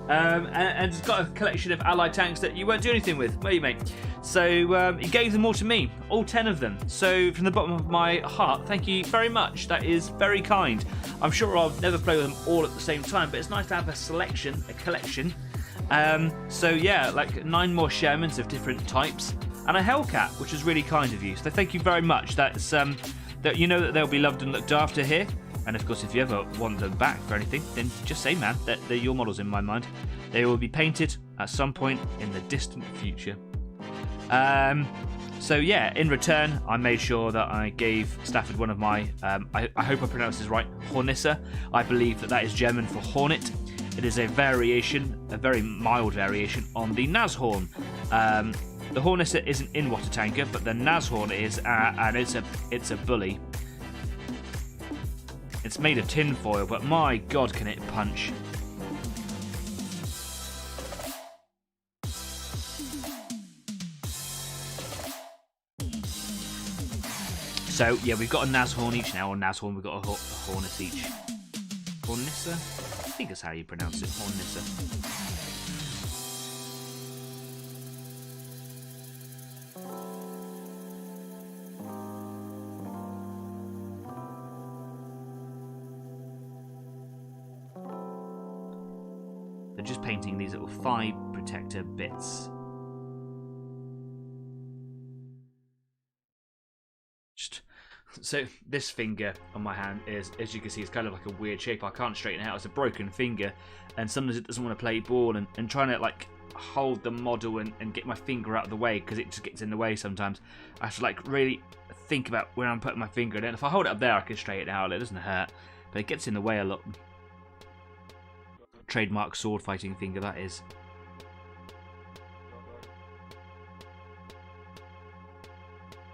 And it's got a collection of allied tanks that you won't do anything with, will you, mate? So he gave them all to me, all 10 of them. So from the bottom of my heart, thank you very much. That is very kind. I'm sure I'll never play with them all at the same time, but it's nice to have a collection. So yeah, like 9 more Shermans of different types, and a Hellcat, which is really kind of you. So thank you very much. That's that you know that they'll be loved and looked after here. And of course, if you ever want them back for anything, then just say, man, that they're your models in my mind. They will be painted at some point in the distant future. So yeah, in return, I made sure that I gave Stafford one of my, I hope I pronounced this right, Hornisse. I believe that is German for hornet. It is a variation, a very mild variation on the Nashorn. The Hornisse isn't in Water Tanker, but the Nashorn is, and it's a bully. It's made of tin foil, but my god, can it punch. So, yeah, we've got a Nashorn each now, or Nashorn, we've got a Hornisse each. Hornisse? I think that's how you pronounce it, Hornisse. They're just painting these little thigh protector bits. So this finger on my hand is, as you can see, it's kind of like a weird shape. I can't straighten it out. It's a broken finger, and sometimes it doesn't want to play ball, and trying to like hold the model and get my finger out of the way, because it just gets in the way sometimes. I have to like really think about where I'm putting my finger in it. And if I hold it up there, I can straighten it out. It doesn't hurt, but it gets in the way a lot. Trademark sword fighting finger, that is.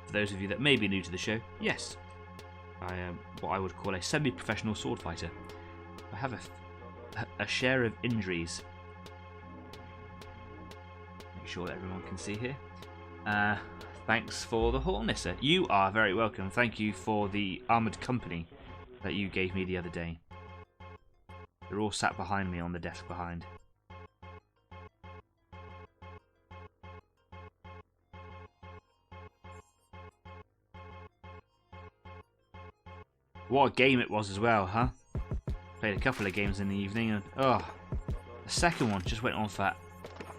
For those of you that may be new to the show, yes, I am what I would call a semi-professional sword fighter. I have a share of injuries. Make sure that everyone can see here. Thanks for the Hornisse. You are very welcome. Thank you for the armoured company that you gave me the other day. They're all sat behind me on the desk behind. What a game it was as well, huh? Played a couple of games in the evening, and the second one just went on for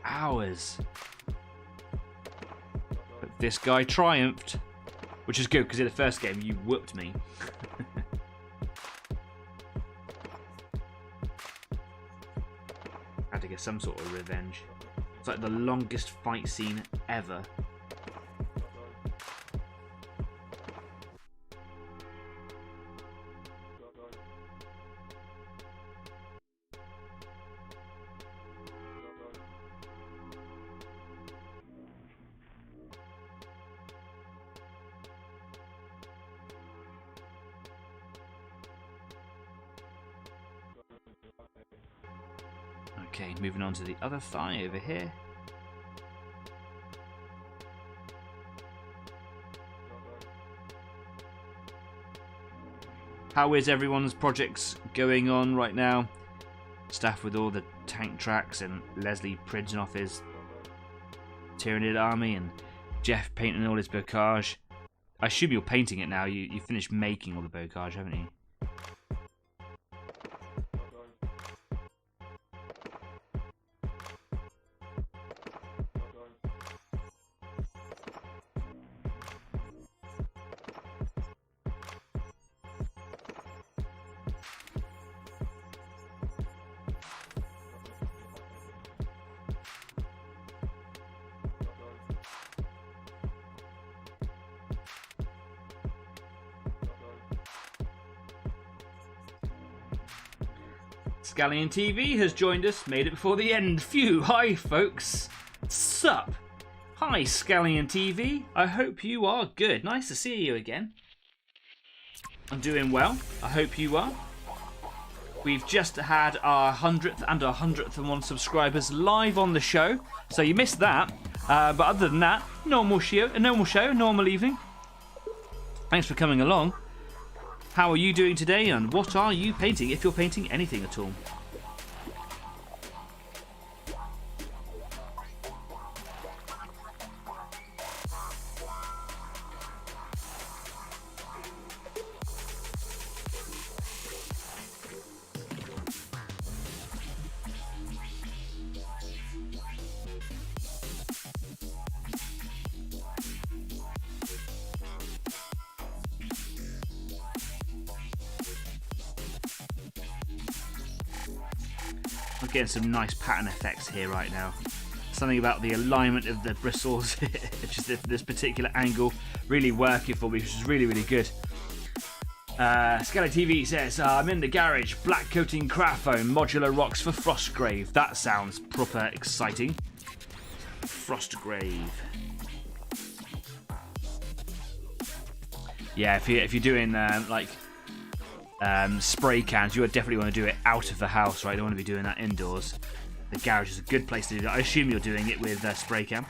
hours. But this guy triumphed, which is good, because in the first game you whooped me. Had to get some sort of revenge. It's like the longest fight scene ever. Okay, moving on to the other thigh over here. How is everyone's projects going on right now? Staff with all the tank tracks, and Leslie printing off his Tyranid army, and Jeff painting all his bocage. I assume you're painting it now. You finished making all the bocage, haven't you? Scallion TV has joined us, made it before the end. Phew, hi folks. Sup? Hi Scallion TV, I hope you are good. Nice to see you again. I'm doing well, I hope you are. We've just had our 100th and our 101 subscribers live on the show, so you missed that. But other than that, normal show, normal evening. Thanks for coming along. How are you doing today, and what are you painting, if you're painting anything at all? I'm getting some nice pattern effects here right now. Something about the alignment of the bristles, just this particular angle, really working for me, which is really, really good. Scally TV says, I'm in the garage, black coating craft foam, modular rocks for Frostgrave. That sounds proper exciting. Frostgrave. Yeah, if you're doing spray cans, you would definitely want to do it out of the house, right? You don't want to be doing that indoors. The garage is a good place to do that. I assume you're doing it with spray can.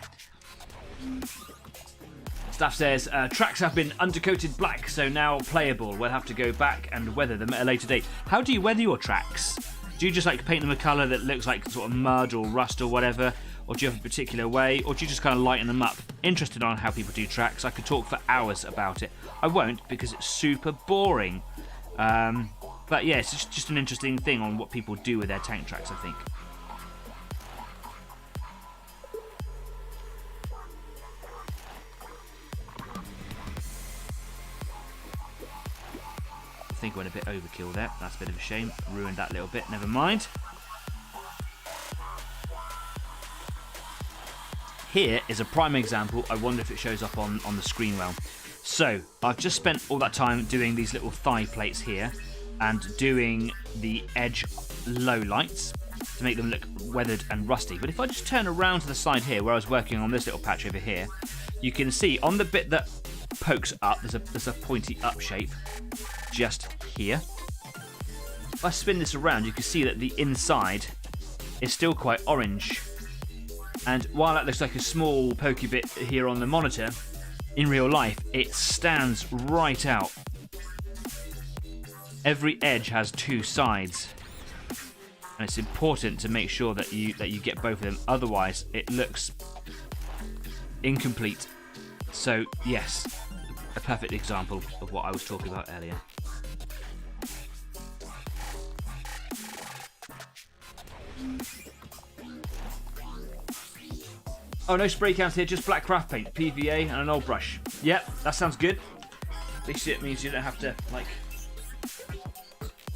Staff says, tracks have been undercoated black, so now playable. We'll have to go back and weather them at a later date. How do you weather your tracks? Do you just like paint them a colour that looks like sort of mud or rust or whatever? Or do you have a particular way? Or do you just kind of lighten them up? Interested on how people do tracks. I could talk for hours about it. I won't, because it's super boring. But yeah, it's just an interesting thing on what people do with their tank tracks, I think. I think I went a bit overkill there. That's a bit of a shame. Ruined that little bit. Never mind. Here is a prime example. I wonder if it shows up on the screen well. So, I've just spent all that time doing these little thigh plates here and doing the edge low lights to make them look weathered and rusty. But if I just turn around to the side here where I was working on this little patch over here, you can see on the bit that pokes up, there's a pointy up shape just here. If I spin this around, you can see that the inside is still quite orange. And while that looks like a small pokey bit here on the monitor, in real life, it stands right out. Every edge has two sides, and it's important to make sure that you get both of them. Otherwise, it looks incomplete. So yes, a perfect example of what I was talking about earlier. Oh, no spray cans here, just black craft paint, PVA and an old brush. Yep, that sounds good. At least it means you don't have to, like,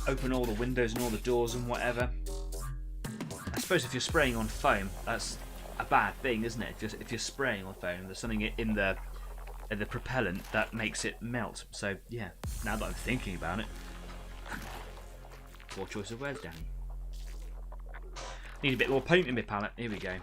open all the windows and all the doors and whatever. I suppose if you're spraying on foam, that's a bad thing, isn't it? If you're spraying on foam, there's something in the propellant that makes it melt. So, yeah, now that I'm thinking about it. Poor choice of words, Danny. Need a bit more paint in my palette. Here we go.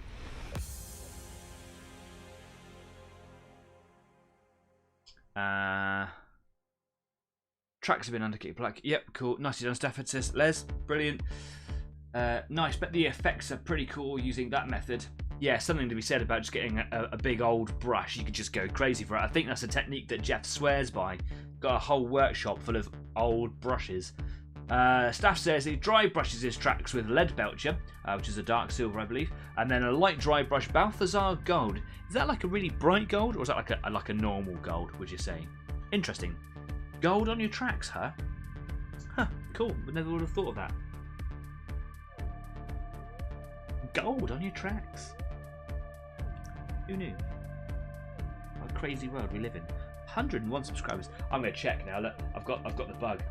Tracks have been undercoated black. Yep, cool. Nicely done, Stafford says Les. Brilliant. Nice, but the effects are pretty cool using that method. Yeah, something to be said about just getting a big old brush. You could just go crazy for it. I think that's a technique that Jeff swears by. Got a whole workshop full of old brushes. Staff says he dry brushes his tracks with lead belcher, which is a dark silver, I believe, and then a light dry brush Balthazar gold. Is that like a really bright gold, or is that like a normal gold, would you say? Interesting. Gold on your tracks, huh? Huh, cool. I never would have thought of that. Gold on your tracks. Who knew? What a crazy world we live in. 101 subscribers. I'm going to check now. Look, I've got the bug.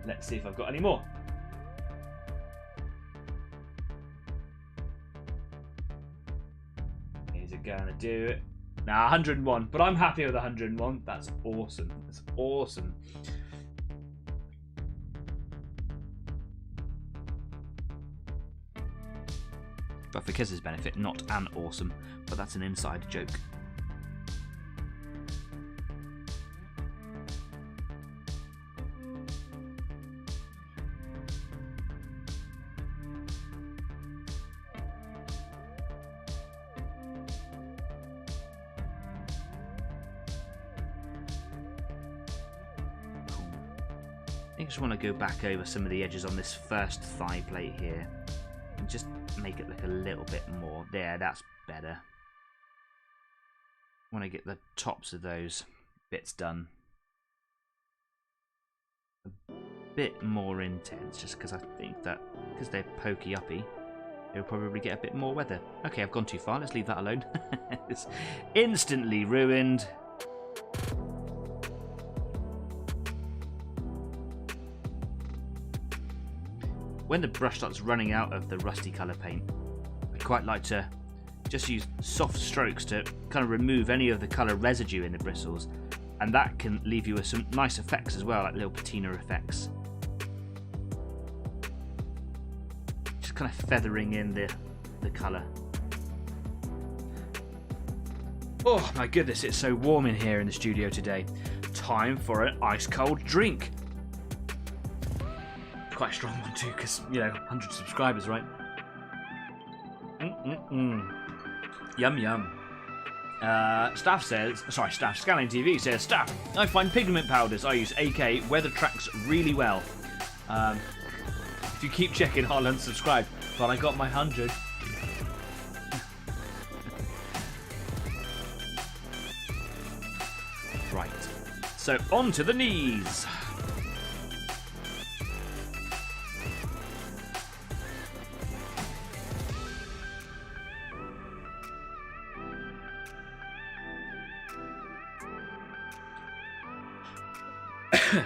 Let's see if I've got any more. Is it going to do it? Nah, 101. But I'm happy with 101. That's awesome. That's awesome. But for Kiz's benefit, not an awesome. But that's an inside joke. I just want to go back over some of the edges on this first thigh plate here and just make it look a little bit more. There, that's better. I want to get the tops of those bits done a bit more intense, just because I think that because they're pokey uppy, it'll probably get a bit more weather. Okay, I've gone too far. Let's leave that alone. It's instantly ruined. When the brush starts running out of the rusty colour paint, I quite like to just use soft strokes to kind of remove any of the colour residue in the bristles, and that can leave you with some nice effects as well, like little patina effects. Just kind of feathering in the colour. Oh my goodness, it's so warm in here in the studio today. Time for an ice cold drink. Quite a strong one too, because, you know, 100 subscribers, right? Yum yum. Staff says, sorry, Staff, Scanning TV says, Staff, I find pigment powders I use AK weather tracks really well. If you keep checking, I'll unsubscribe. But I got my 100. Right. So, on to the knees.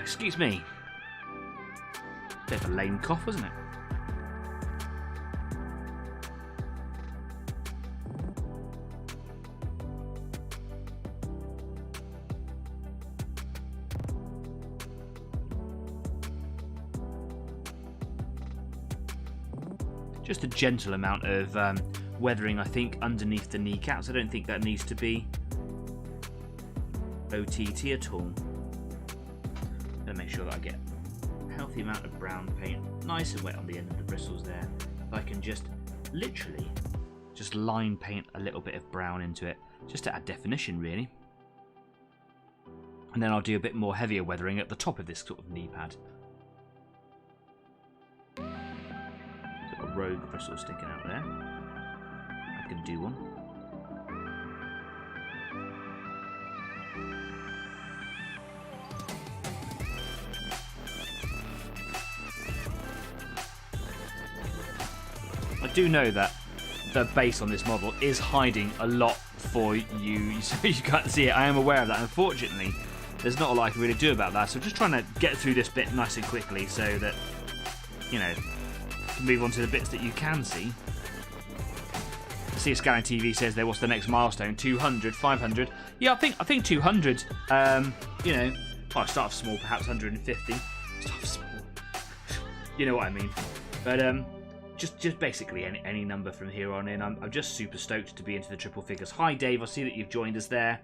Excuse me. Bit of a lame cough, wasn't it? Just a gentle amount of weathering, I think, underneath the kneecaps. I don't think that needs to be OTT at all. Make sure that I get a healthy amount of brown paint, nice and wet on the end of the bristles there. I can just literally just line paint a little bit of brown into it, just to add definition really. And then I'll do a bit more heavier weathering at the top of this sort of knee pad. Got a rogue bristle sticking out there. I can do one. I do know that the base on this model is hiding a lot for you, so you can't see it. I am aware of that. Unfortunately, there's not a lot I can really do about that, so I'm just trying to get through this bit nice and quickly so that, you know, can move on to the bits that you can see. See, Scanning TV says there, what's the next milestone? 200, 500. Yeah, I think 200. You know, well, start off small, perhaps 150. Start off small. You know what I mean. But just basically any number from here on in. I'm just super stoked to be into the triple figures. Hi Dave, I see that you've joined us there.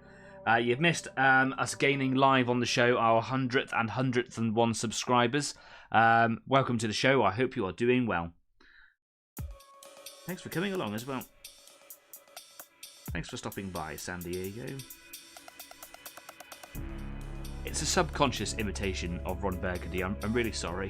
You've missed us gaining live on the show our 100th and 101 subscribers. Welcome to the show. I hope you are doing well. Thanks for coming along as well. Thanks for stopping by, San Diego. It's a subconscious imitation of Ron Burgundy. I'm really sorry.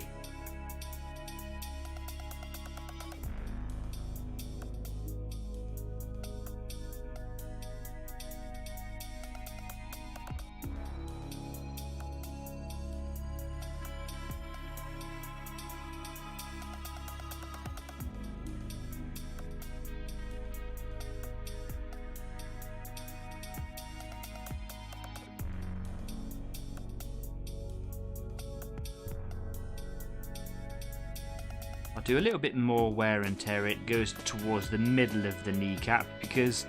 I'll do a little bit more wear and tear. It goes towards the middle of the kneecap because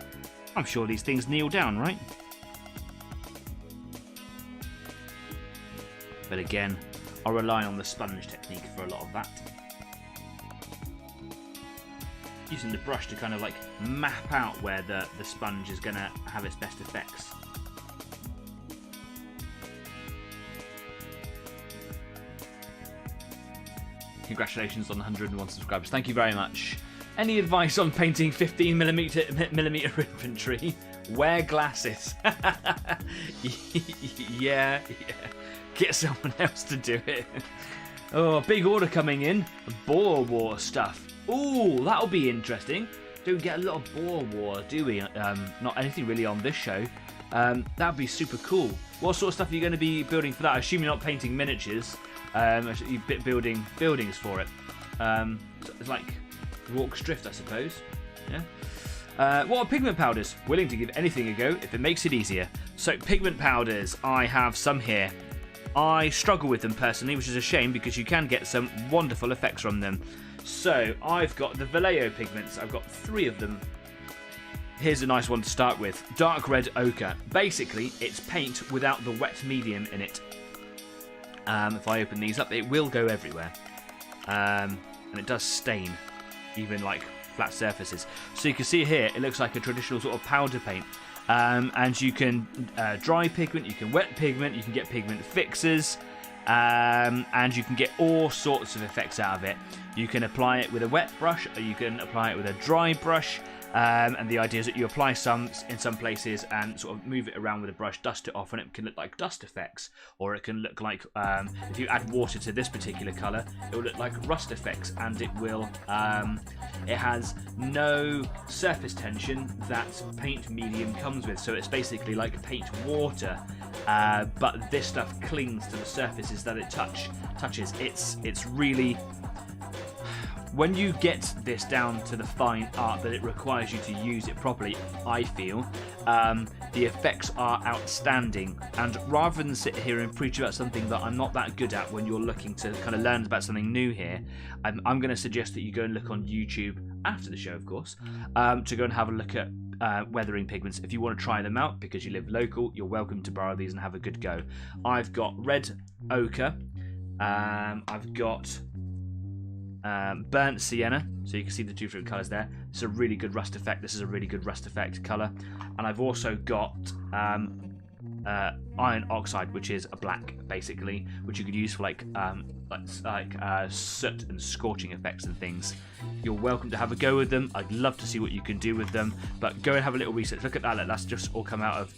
I'm sure these things kneel down, right? But again, I'll rely on the sponge technique for a lot of that. Using the brush to kind of like map out where the sponge is going to have its best effects. Congratulations on 101 subscribers. Thank you very much. Any advice on painting 15mm infantry? Wear glasses. yeah. Get someone else to do it. Oh, big order coming in. Boer War stuff. Ooh, that'll be interesting. Don't get a lot of Boer War, do we? Not anything really on this show. That'd be super cool. What sort of stuff are you going to be building for that? I assume you're not painting miniatures. You're building buildings for it. So it's like Rorke's Drift, I suppose. Yeah. What are pigment powders? Willing to give anything a go if it makes it easier. So pigment powders, I have some here. I struggle with them personally, which is a shame because you can get some wonderful effects from them. So I've got the Vallejo pigments. I've got 3 of them. Here's a nice one to start with. Dark red ochre. Basically, it's paint without the wet medium in it. If I open these up, it will go everywhere. And it does stain, even like flat surfaces. So you can see here, it looks like a traditional sort of powder paint. And you can dry pigment, you can wet pigment, you can get pigment fixers, and you can get all sorts of effects out of it. You can apply it with a wet brush, or you can apply it with a dry brush. And the idea is that you apply some in some places and sort of move it around with a brush, dust it off, and it can look like dust effects, or it can look like if you add water to this particular colour, it will look like rust effects, and it will it has no surface tension that paint medium comes with, so it's basically like paint water, but this stuff clings to the surfaces that it touches. It's really, when you get this down to the fine art that it requires you to use it properly, I feel, the effects are outstanding. And rather than sit here and preach about something that I'm not that good at when you're looking to kind of learn about something new here, I'm going to suggest that you go and look on YouTube, after the show of course, to go and have a look at weathering pigments. If you want to try them out because you live local, you're welcome to borrow these and have a good go. I've got red ochre, I've got burnt sienna, so you can see the 2 different colours there. It's a really good rust effect. This is a really good rust effect colour. And I've also got iron oxide, which is a black basically, which you could use for like soot and scorching effects and things. You're welcome to have a go with them. I'd love to see what you can do with them, but go and have a little research. Look at that, that's just all come out of,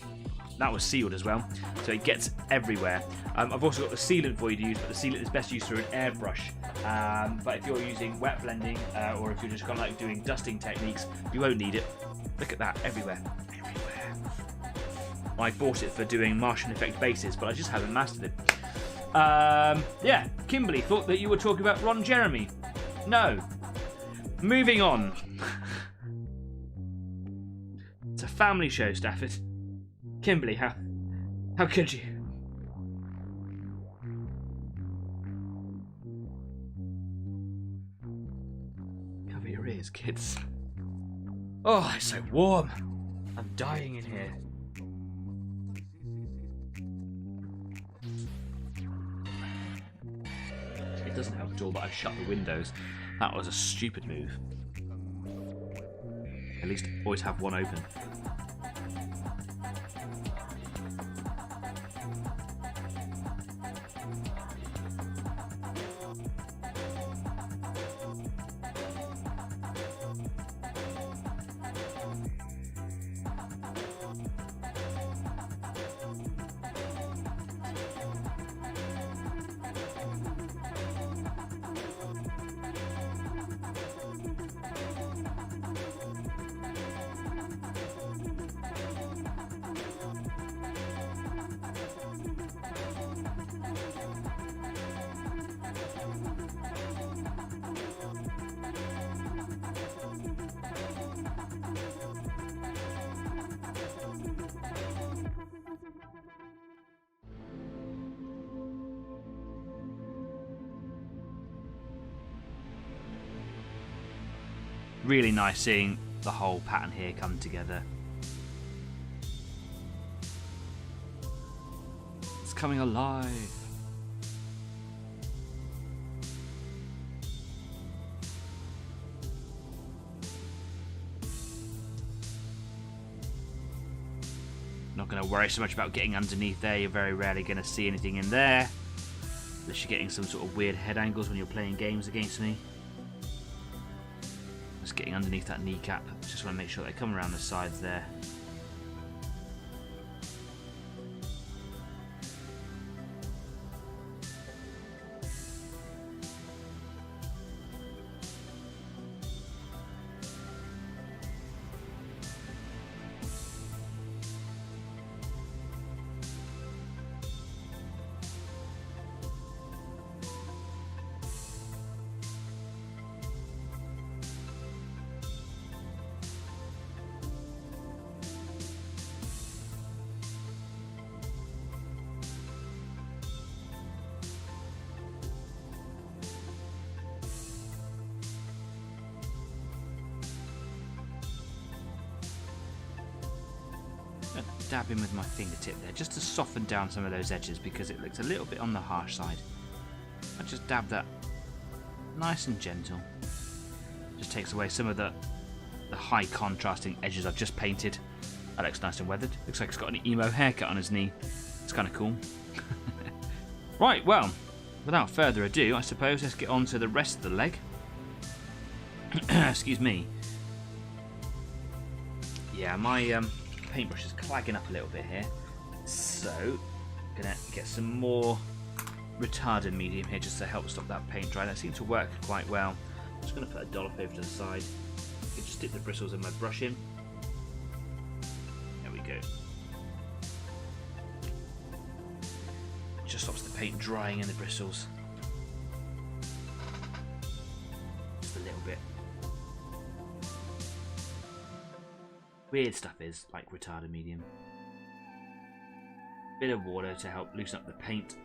that was sealed as well, so it gets everywhere. I've also got the sealant for you to use, but the sealant is best used through an airbrush. But if you're using wet blending, or if you're just kind of like doing dusting techniques, you won't need it. Look at that, everywhere. I bought it for doing Martian effect bases, but I just haven't mastered it. Yeah, Kimberly thought that you were talking about Ron Jeremy. No. Moving on. It's a family show, Stafford. Kimberly, how could you? Cover your ears, kids. Oh, it's so warm. I'm dying in here. It doesn't help at all that I shut the windows. That was a stupid move. At least always have one open. Really nice seeing the whole pattern here come together. It's coming alive. Not going to worry so much about getting underneath there. You're very rarely going to see anything in there. Unless you're getting some sort of weird head angles when you're playing games against me. Just getting underneath that kneecap. Just want to make sure they come around the sides there. Dab in with my fingertip there just to soften down some of those edges because it looks a little bit on the harsh side. I just dab that nice and gentle. Just takes away some of the high contrasting edges I've just painted. That looks nice and weathered. Looks like he's got an emo haircut on his knee. It's kind of cool. Right, well, without further ado, I suppose let's get on to the rest of the leg. Excuse me. Yeah, my paintbrush is clagging up a little bit here, so I'm gonna get some more retardant medium here just to help stop that paint dry. That seemed to work quite well. I'm just gonna put a dollop over to the side. I can just dip the bristles in my brush in. There we go. Just stops the paint drying in the bristles. Just a little bit. Weird stuff is like retardant medium. Bit of water to help loosen up the paint.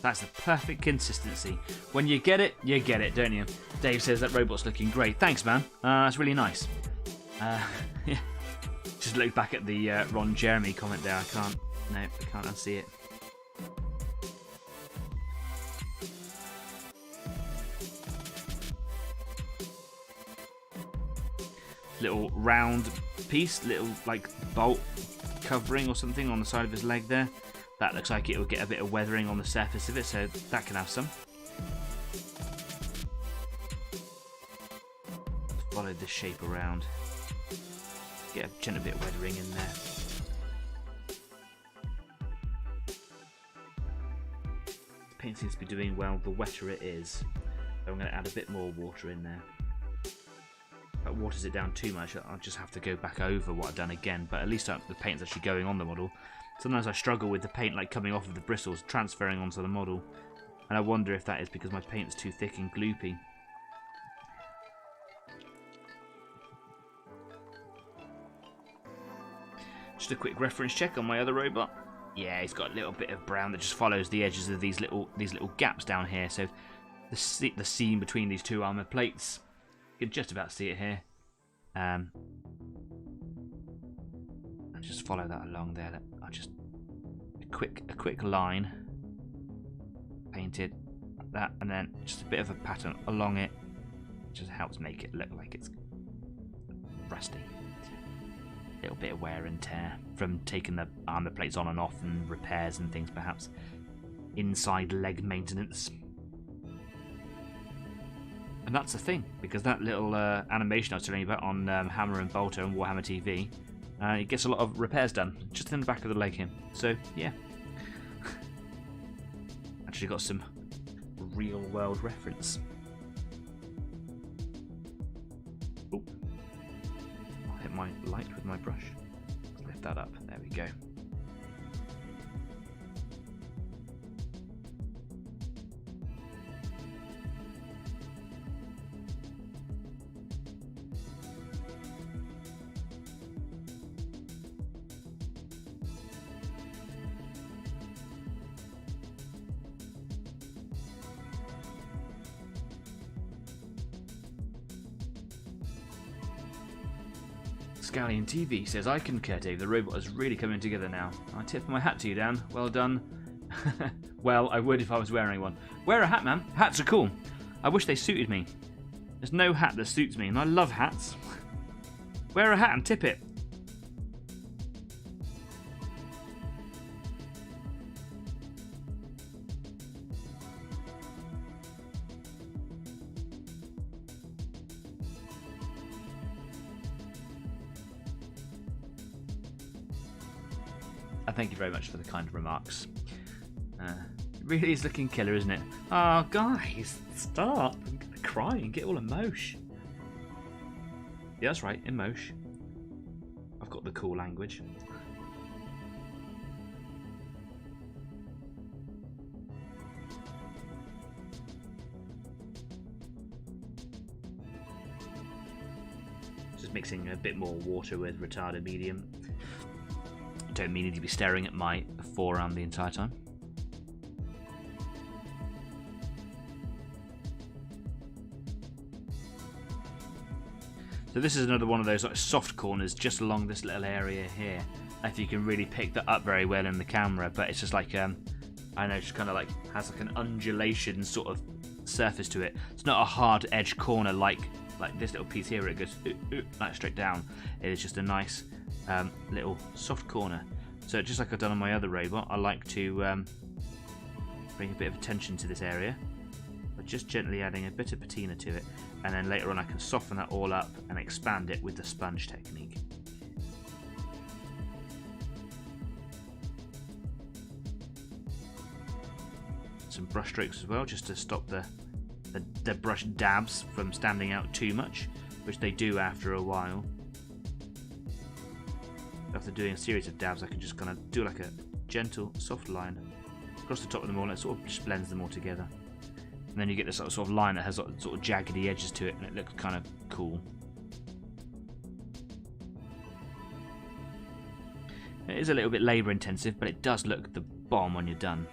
That's the perfect consistency. When you get it, don't you? Dave says that robot's looking great. Thanks, man. That's really nice. Yeah. Just look back at the Ron Jeremy comment there. I can't unsee it. Little round piece, little like bolt covering or something on the side of his leg there. That looks like it will get a bit of weathering on the surface of it, so that can have some. Follow this shape around. Get a gentle bit of weathering in there. The paint seems to be doing well the wetter it is. So I'm going to add a bit more water in there. If that waters it down too much, I'll just have to go back over what I've done again, but at least the paint's actually going on the model. Sometimes I struggle with the paint like coming off of the bristles, transferring onto the model, and I wonder if that is because my paint's too thick and gloopy. Just a quick reference check on my other robot. Yeah, he's got a little bit of brown that just follows the edges of these little gaps down here. So the seam between these two armor plates, you can just about see it here. Just follow that along there. I'll just a quick line, painted like that, and then just a bit of a pattern along it. Just helps make it look like it's rusty. A little bit of wear and tear from taking the armor plates on and off and repairs and things, perhaps inside leg maintenance. And that's the thing, because that little animation I was telling you about on Hammer and Bolter and Warhammer TV. It gets a lot of repairs done just in the back of the leg here. So yeah, actually got some real world reference. Oh, I'll hit my light with my brush. Let's lift that up. There we go. Scallion TV says, I concur, Dave. The robot is really coming together now. I tip my hat to you, Dan. Well done. Well, I would if I was wearing one. Wear a hat, man. Hats are cool. I wish they suited me. There's no hat that suits me, and I love hats. Wear a hat and tip it. Thank you very much for the kind remarks. It really is looking killer, isn't it? Oh, guys, stop. I'm going to cry and get all emotion. Yeah, that's right, emotion. I've got the cool language. Just mixing a bit more water with retarded medium. Don't mean to be staring at my forearm the entire time. So this is another one of those like soft corners just along this little area here. If you can really pick that up very well in the camera, but it's just like I don't know, just kind of like has like an undulation sort of surface to it. It's not a hard edge corner like this little piece here where it goes like straight down. It is just a nice little soft corner. So just like I've done on my other robot, I like to bring a bit of attention to this area by just gently adding a bit of patina to it, and then later on I can soften that all up and expand it with the sponge technique. Some brush strokes as well, just to stop the brush dabs from standing out too much, which they do after a while. After doing a series of dabs, I can just kind of do like a gentle, soft line across the top of them all, and it sort of just blends them all together. And then you get this sort of line that has sort of jaggedy edges to it, and it looks kind of cool. It is a little bit labour intensive, but it does look the bomb when you're done.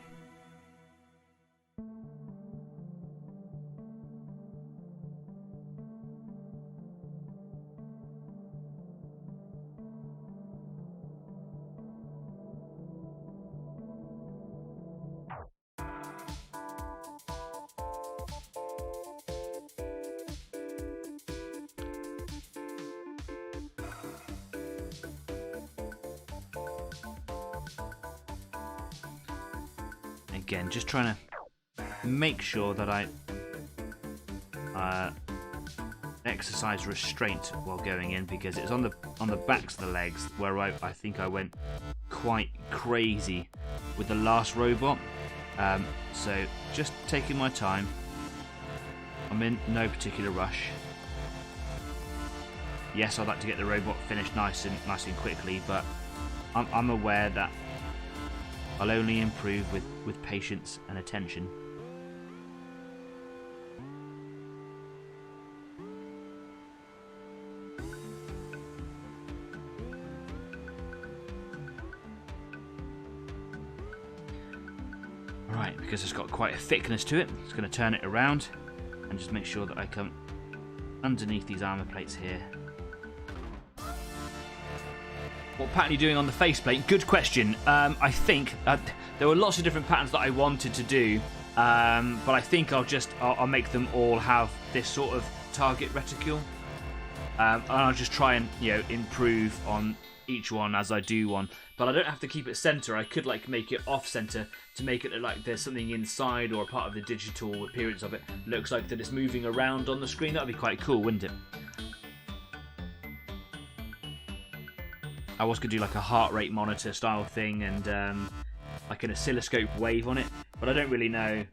Again, just trying to make sure that I exercise restraint while going in, because it's on the backs of the legs where I think I went quite crazy with the last robot. So just taking my time. I'm in no particular rush. Yes, I'd like to get the robot finished nice and quickly, but I'm aware that I'll only improve with patience and attention. Right, because it's got quite a thickness to it, I'm just going to turn it around and just make sure that I come underneath these armour plates here. What pattern are you doing on the faceplate? Good question. I think there were lots of different patterns that I wanted to do, but I think I'll make them all have this sort of target reticule, and I'll just try and improve on each one as I do one. But I don't have to keep it center. I could like make it off center to make it look like there's something inside, or a part of the digital appearance of it looks like that it's moving around on the screen. That'd be quite cool, wouldn't it? I was going to do like a heart rate monitor style thing and like an oscilloscope wave on it, but I don't really know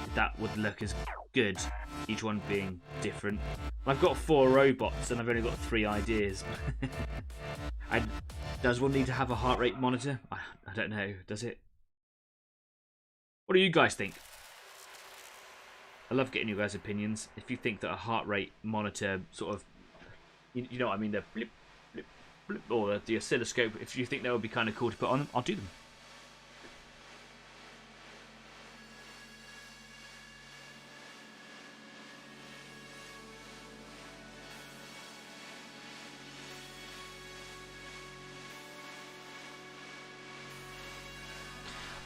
if that would look as good, each one being different. I've got 4 robots and I've only got 3 ideas. Does one need to have a heart rate monitor? I don't know, does it? What do you guys think? I love getting you guys' opinions. If you think that a heart rate monitor sort of, you know what I mean, the blip, blip, blip, or the oscilloscope, if you think that would be kind of cool to put on, I'll do them.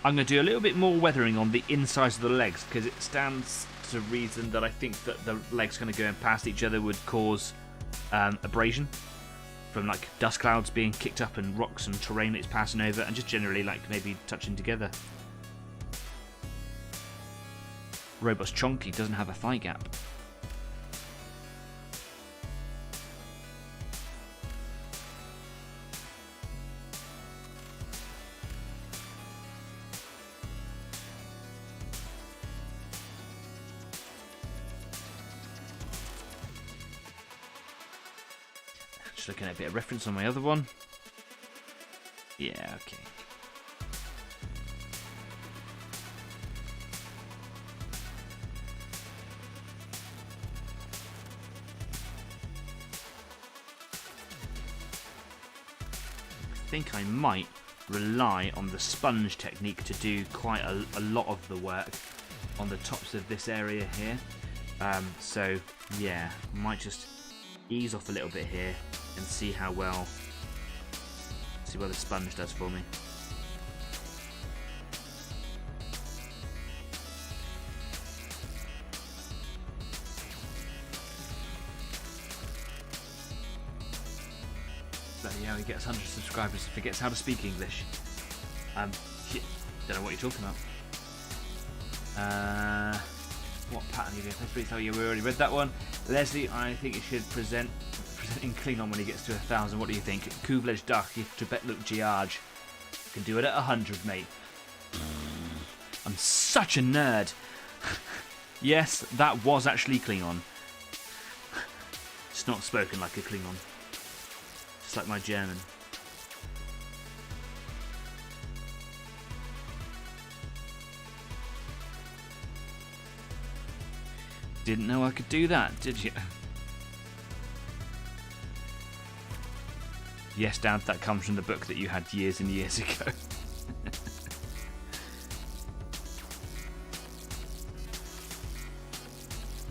I'm going to do a little bit more weathering on the insides of the legs because it stands to reason that I think that the legs kind of going past each other would cause abrasion from like dust clouds being kicked up and rocks and terrain it's passing over and just generally like maybe touching together. Robot's chonky, doesn't have a thigh gap. Just looking at a bit of reference on my other one. Yeah, okay. I think I might rely on the sponge technique to do quite a lot of the work on the tops of this area here. So yeah, I might just ease off a little bit here and see how well, see what the sponge does for me. Bloody hell, he gets 100 subscribers and forgets how to speak English. Yeah, don't know what you're talking about. What pattern are you doing? Please tell you we already read that one. Leslie, I think it should present in Klingon when he gets to 1,000. What do you think? Kuvlej Dak, if Tibet look Giarge. Can do it at 100, mate. I'm such a nerd. Yes, that was actually Klingon. It's not spoken like a Klingon. Just like my German. Didn't know I could do that, did you? Yes, Dad, that comes from the book that you had years and years ago.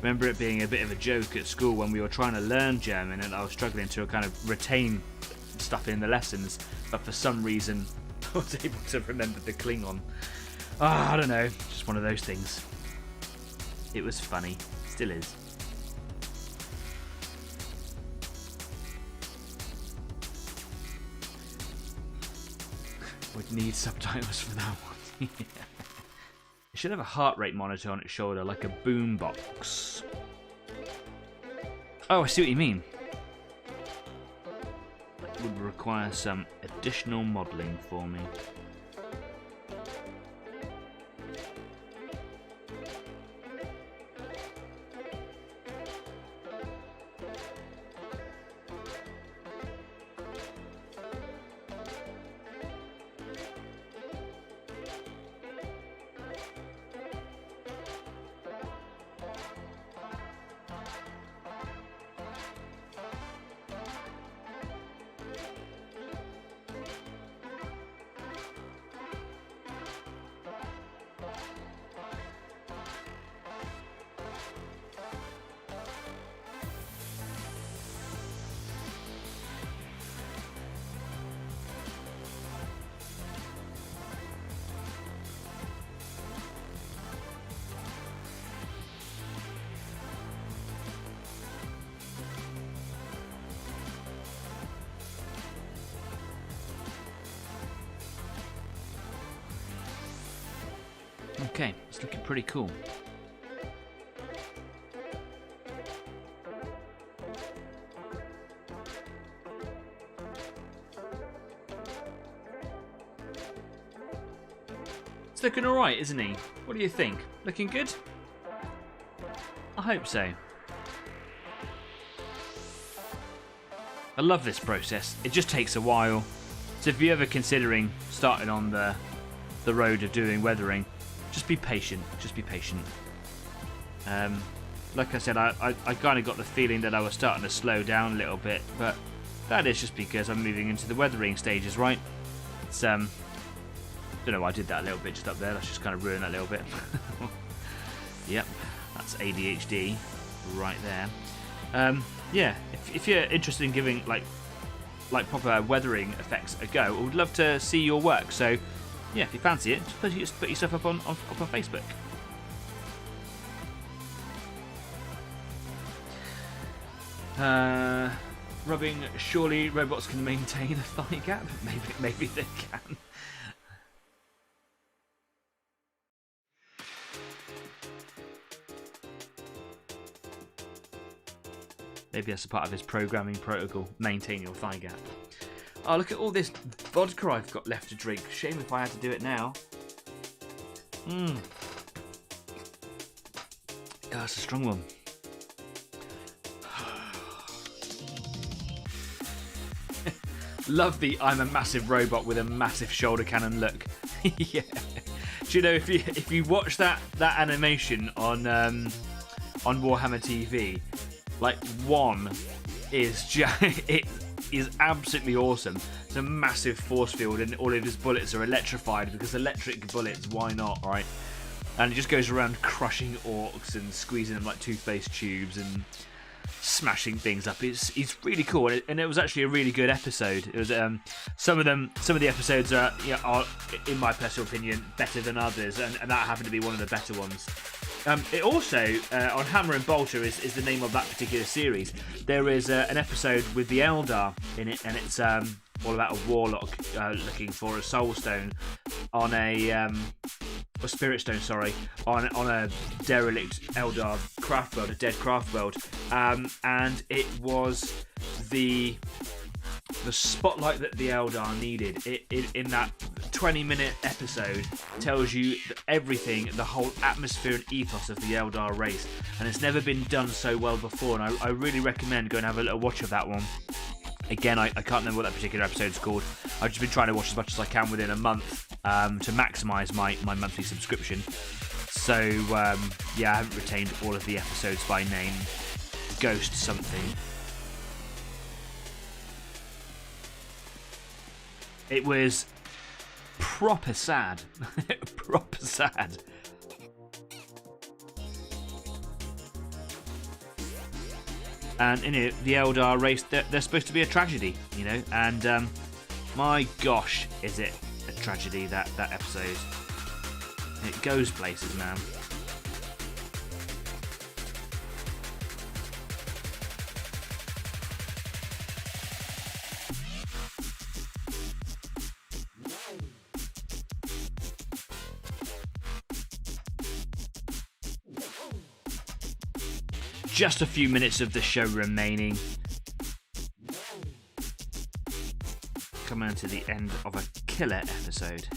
Remember it being a bit of a joke at school when we were trying to learn German and I was struggling to kind of retain stuff in the lessons, but for some reason I was able to remember the Klingon. I don't know, just one of those things. It was funny, still is. Would need subtitles for that one. Yeah. It should have a heart rate monitor on its shoulder, like a boom box. Oh, I see what you mean. Would require some additional modelling for me. Okay, it's looking pretty cool. It's looking alright, isn't he? What do you think? Looking good? I hope so. I love this process. It just takes a while. So if you're ever considering starting on the road of doing weathering, just be patient. Just be patient. Like I said, I kind of got the feeling that I was starting to slow down a little bit, but that is just because I'm moving into the weathering stages, right? It's don't know why I did that a little bit just up there. Let's just kind of ruin that a little bit. Yep, that's ADHD right there. Yeah, if you're interested in giving like proper weathering effects a go, I would love to see your work. So yeah, if you fancy it, just put yourself up on Facebook. Rubbing. Surely robots can maintain a thigh gap. Maybe they can. Maybe that's a part of his programming protocol. Maintain your thigh gap. Oh, look at all this vodka I've got left to drink. Shame if I had to do it now. Oh, it's a strong one. Love the I'm a massive robot with a massive shoulder cannon look. Yeah. Do you know if you watch that animation on Warhammer TV, like one is just it is absolutely awesome. It's a massive force field and all of his bullets are electrified because electric bullets, why not, right? And it just goes around crushing orcs and squeezing them like toothpaste tubes and smashing things up. It's really cool, and it was actually a really good episode. It was some of the episodes are in my personal opinion better than others, and that happened to be one of the better ones. It also on Hammer and Bolter is the name of that particular series. There is an episode with the Eldar in it, and it's all about a warlock looking for a soul stone on a spirit stone, sorry, on a derelict Eldar craft world, a dead craft world, and it was the spotlight that the Eldar needed. It in that 20-minute episode tells you everything, the whole atmosphere and ethos of the Eldar race, and it's never been done so well before, and I really recommend go and have a little watch of that one. Again, I can't remember what that particular episode's called. I've just been trying to watch as much as I can within a month to maximise my monthly subscription. So, yeah, I haven't retained all of the episodes by name. Ghost something. It was proper sad. Proper sad. And in it, the Eldar race, they're supposed to be a tragedy, you know, and my gosh, is it a tragedy, that episode. It goes places, man. Just a few minutes of the show remaining. Coming to the end of a killer episode.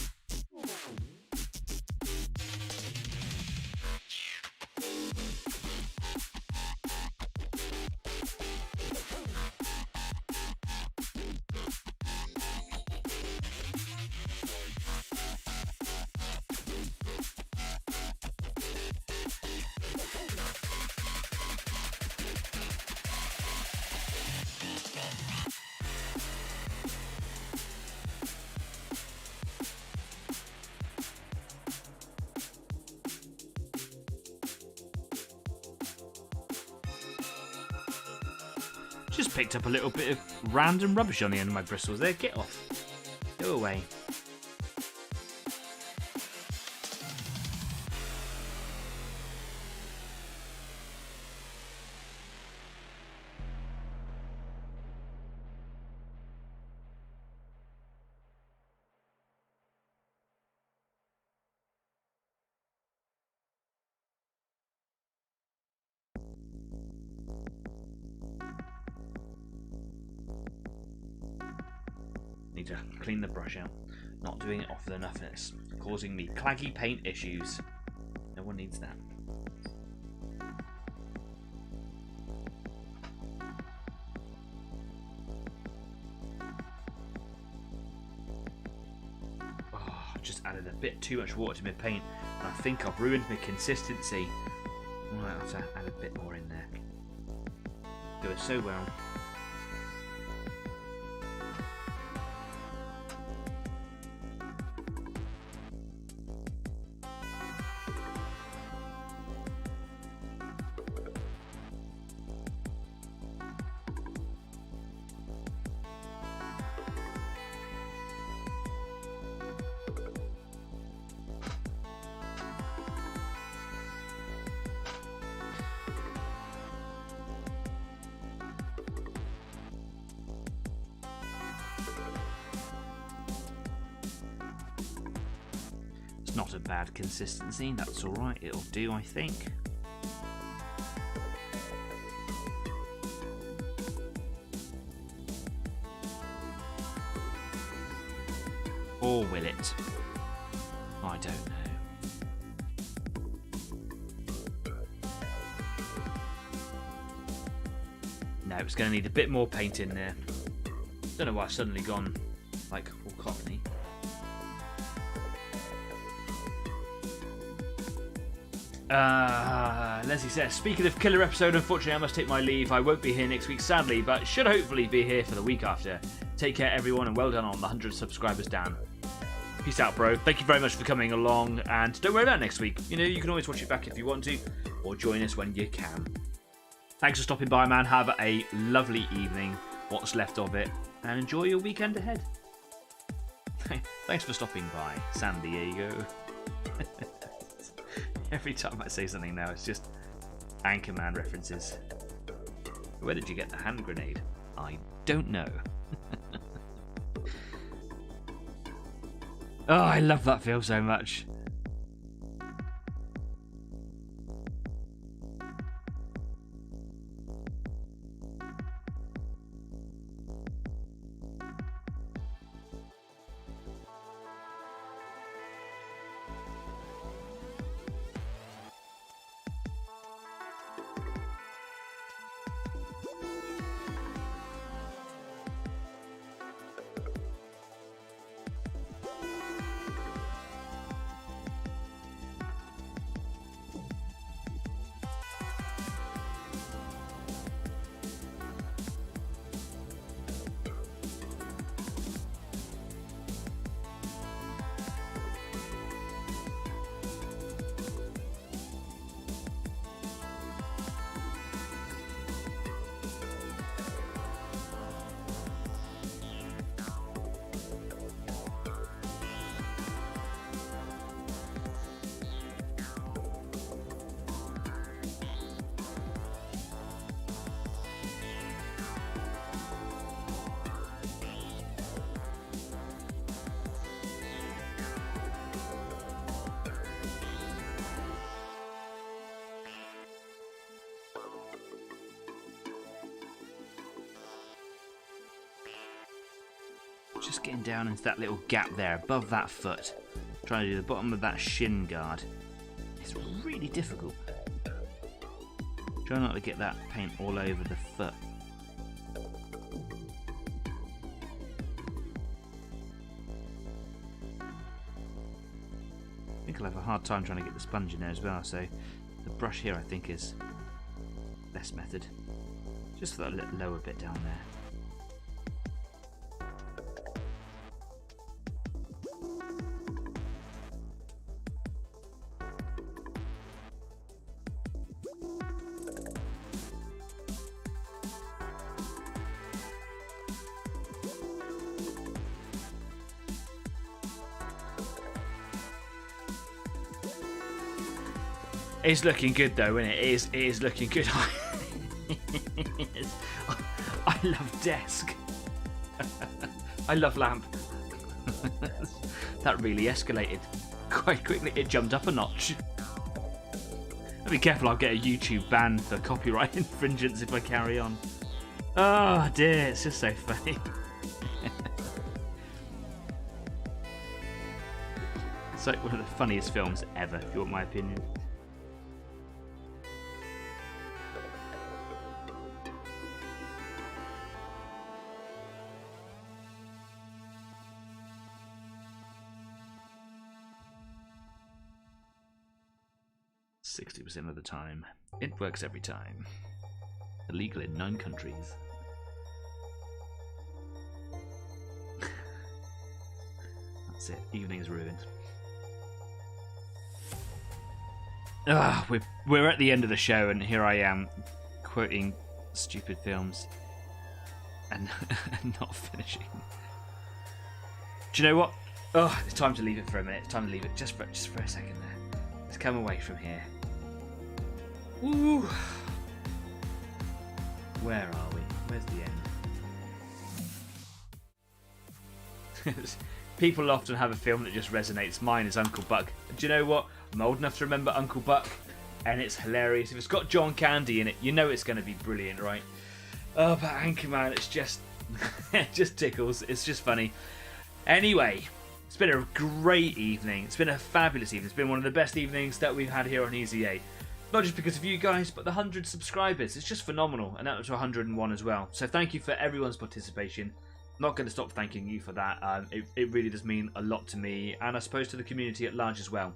Just picked up a little bit of random rubbish on the end of my bristles there. Get off. Go away. Need to clean the brush out. Not doing it often enough, and it's causing me claggy paint issues. No one needs that. Oh, I've just added a bit too much water to my paint, and I think I've ruined my consistency. I might have to add a bit more in there. Doing so well. Not a bad consistency, that's alright, it'll do, I think. Or will it? I don't know. No, it's going to need a bit more paint in there. Don't know why I've suddenly gone like all cockney. Leslie says, speaking of killer episode, unfortunately I must take my leave. I won't be here next week, sadly, but should hopefully be here for the week after. Take care, everyone, and well done on the 100 subscribers down. Peace out, bro. Thank you very much for coming along, and don't worry about next week. You know, you can always watch it back if you want to, or join us when you can. Thanks for stopping by, man. Have a lovely evening, what's left of it, and enjoy your weekend ahead. Thanks for stopping by, San Diego. Every time I say something now, it's just Anchorman references. Where did you get the hand grenade? I don't know. Oh, I love that film so much. Just getting down into that little gap there, above that foot. Trying to do the bottom of that shin guard. It's really difficult. Try not to get that paint all over the foot. I think I'll have a hard time trying to get the sponge in there as well, so the brush here I think is best method. Just for that little lower bit down there. It's looking good though, isn't it? It is looking good. I love desk. I love lamp. That really escalated quite quickly. It jumped up a notch. I'll be careful, I'll get a YouTube ban for copyright infringements if I carry on. Oh dear, it's just so funny. It's like one of the funniest films ever, if you want my opinion. %60 of the time. It works every time. Illegal in 9 countries. That's it. Evening's ruined. We're at the end of the show, and here I am quoting stupid films and not finishing. Do you know what? Oh, it's time to leave it for a minute. It's time to leave it just for a second there. Let's come away from here. Woo! Where are we? Where's the end? People often have a film that just resonates. Mine is Uncle Buck. Do you know what? I'm old enough to remember Uncle Buck, and it's hilarious. If it's got John Candy in it, you know it's going to be brilliant, right? Oh, but Anchorman, it's just... it just tickles. It's just funny. Anyway, it's been a great evening. It's been a fabulous evening. It's been one of the best evenings that we've had here on Easy 8. Not just because of you guys, but the 100 subscribers. It's just phenomenal, and that was to 101 as well. So thank you for everyone's participation. I'm not going to stop thanking you for that. It really does mean a lot to me, and I suppose to the community at large as well.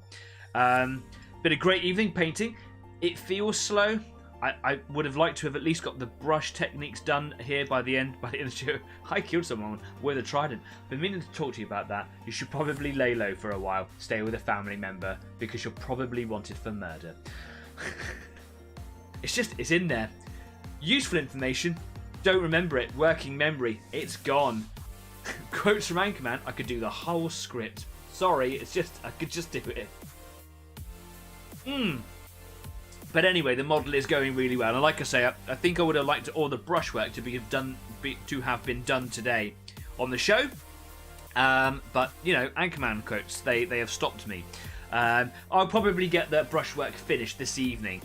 Been a great evening painting. It feels slow. I would have liked to have at least got the brush techniques done here by the end of the show. I killed someone with a trident. Been meaning to talk to you about that. You should probably lay low for a while. Stay with a family member, because you're probably wanted for murder. It's in there. Useful information. Don't remember it. Working memory. It's gone. Quotes from Anchorman. I could do the whole script. Sorry, it's just I could just do it. But anyway, the model is going really well, and like I say, I think I would have liked all the brushwork to have been done today on the show. But you know, Anchorman quotes, they have stopped me. I'll probably get the brushwork finished this evening.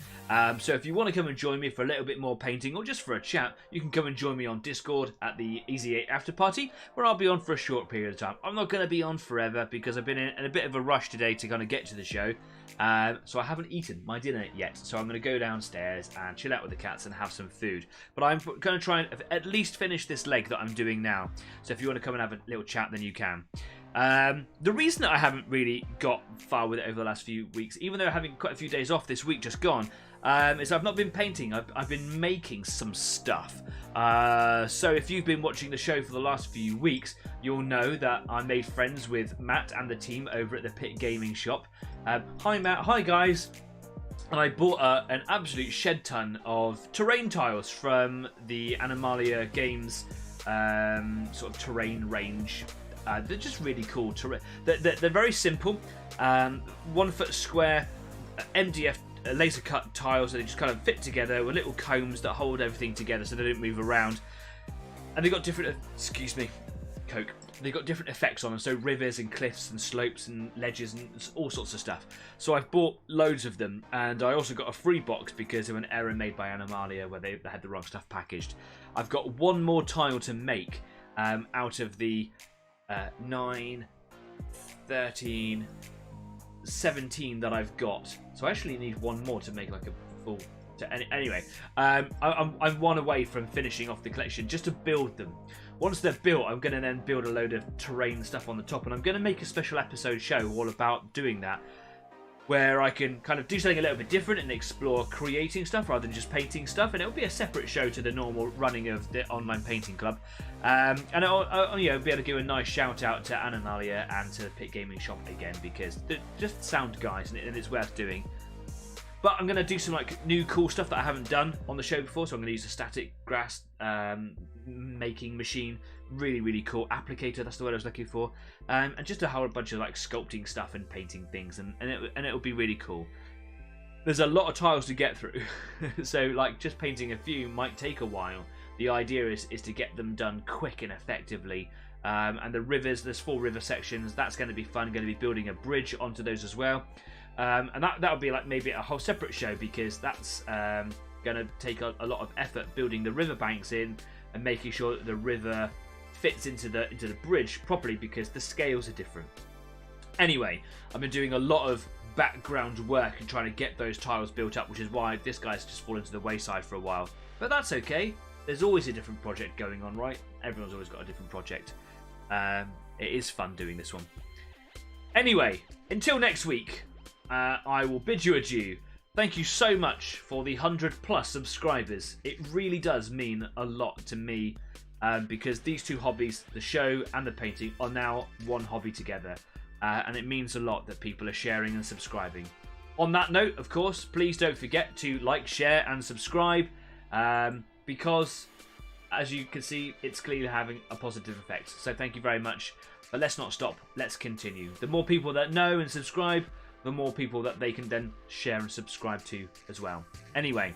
So if you want to come and join me for a little bit more painting, or just for a chat, you can come and join me on Discord at the Easy 8 After Party, where I'll be on for a short period of time. I'm not going to be on forever, because I've been in a bit of a rush today to kind of get to the show. So I haven't eaten my dinner yet, so I'm going to go downstairs and chill out with the cats and have some food. But I'm going to try and at least finish this leg that I'm doing now. So if you want to come and have a little chat, then you can. The reason that I haven't really got far with it over the last few weeks, even though having quite a few days off this week just gone, is I've not been painting. I've been making some stuff. So if you've been watching the show for the last few weeks, you'll know that I made friends with Matt and the team over at the Pit Gaming Shop. Hi Matt, hi guys. And I bought an absolute shed ton of terrain tiles from the Anomalia Games sort of terrain range. They're just really cool. They're very simple. 1 foot square MDF laser cut tiles that they just kind of fit together with little combs that hold everything together so they don't move around. And they've got different, excuse me, Coke. They've got different effects on them, so rivers and cliffs and slopes and ledges and all sorts of stuff. So I've bought loads of them, and I also got a free box because of an error made by Anomalia where they had the wrong stuff packaged. I've got one more tile to make out of the 9, 13, 17 that I've got. So I actually need one more to make like a full... Anyway, I'm one away from finishing off the collection just to build them. Once they're built, I'm going to then build a load of terrain stuff on the top, and I'm going to make a special episode show all about doing that, where I can kind of do something a little bit different and explore creating stuff rather than just painting stuff, and it'll be a separate show to the normal running of the online painting club. And I'll be able to give a nice shout out to Anomalia and to the Pit Gaming Shop again, because they're just sound guys and it's worth doing. But I'm going to do some like new cool stuff that I haven't done on the show before, so I'm going to use a static grass making machine. Really, really cool. Applicator, that's the word I was looking for. And just a whole bunch of like sculpting stuff and painting things, and it'll be really cool. There's a lot of tiles to get through, so like just painting a few might take a while. The idea is to get them done quick and effectively. And the rivers, there's 4 river sections. That's going to be fun. Going to be building a bridge onto those as well. And that'll be like maybe a whole separate show, because that's going to take a lot of effort building the riverbanks in and making sure that the river fits into the bridge properly, because the scales are different. Anyway, I've been doing a lot of background work and trying to get those tiles built up, which is why this guy's just fallen to the wayside for a while. But that's okay. There's always a different project going on, right? Everyone's always got a different project. It is fun doing this one. Anyway, until next week, I will bid you adieu. Thank you so much for the 100+ subscribers. It really does mean a lot to me because these two hobbies, the show and the painting, are now one hobby together. And it means a lot that people are sharing and subscribing. On that note, of course, please don't forget to like, share and subscribe because, as you can see, it's clearly having a positive effect. So thank you very much. But let's not stop. Let's continue. The more people that know and subscribe, the more people that they can then share and subscribe to as well. Anyway,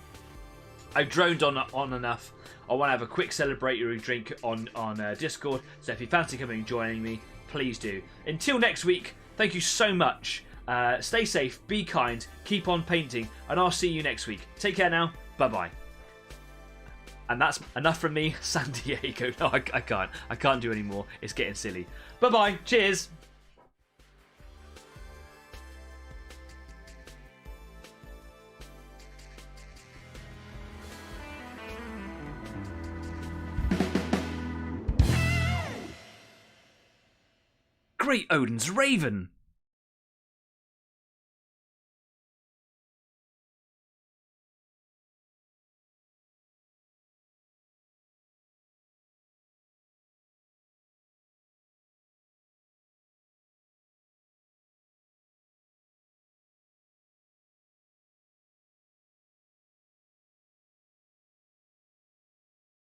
I've droned on enough. I want to have a quick celebratory drink on Discord. So if you fancy coming and joining me, please do. Until next week, thank you so much. Stay safe, be kind, keep on painting, and I'll see you next week. Take care now. Bye-bye. And that's enough from me, San Diego. No, I can't. I can't do any more. It's getting silly. Bye-bye. Cheers. Great Odin's Raven!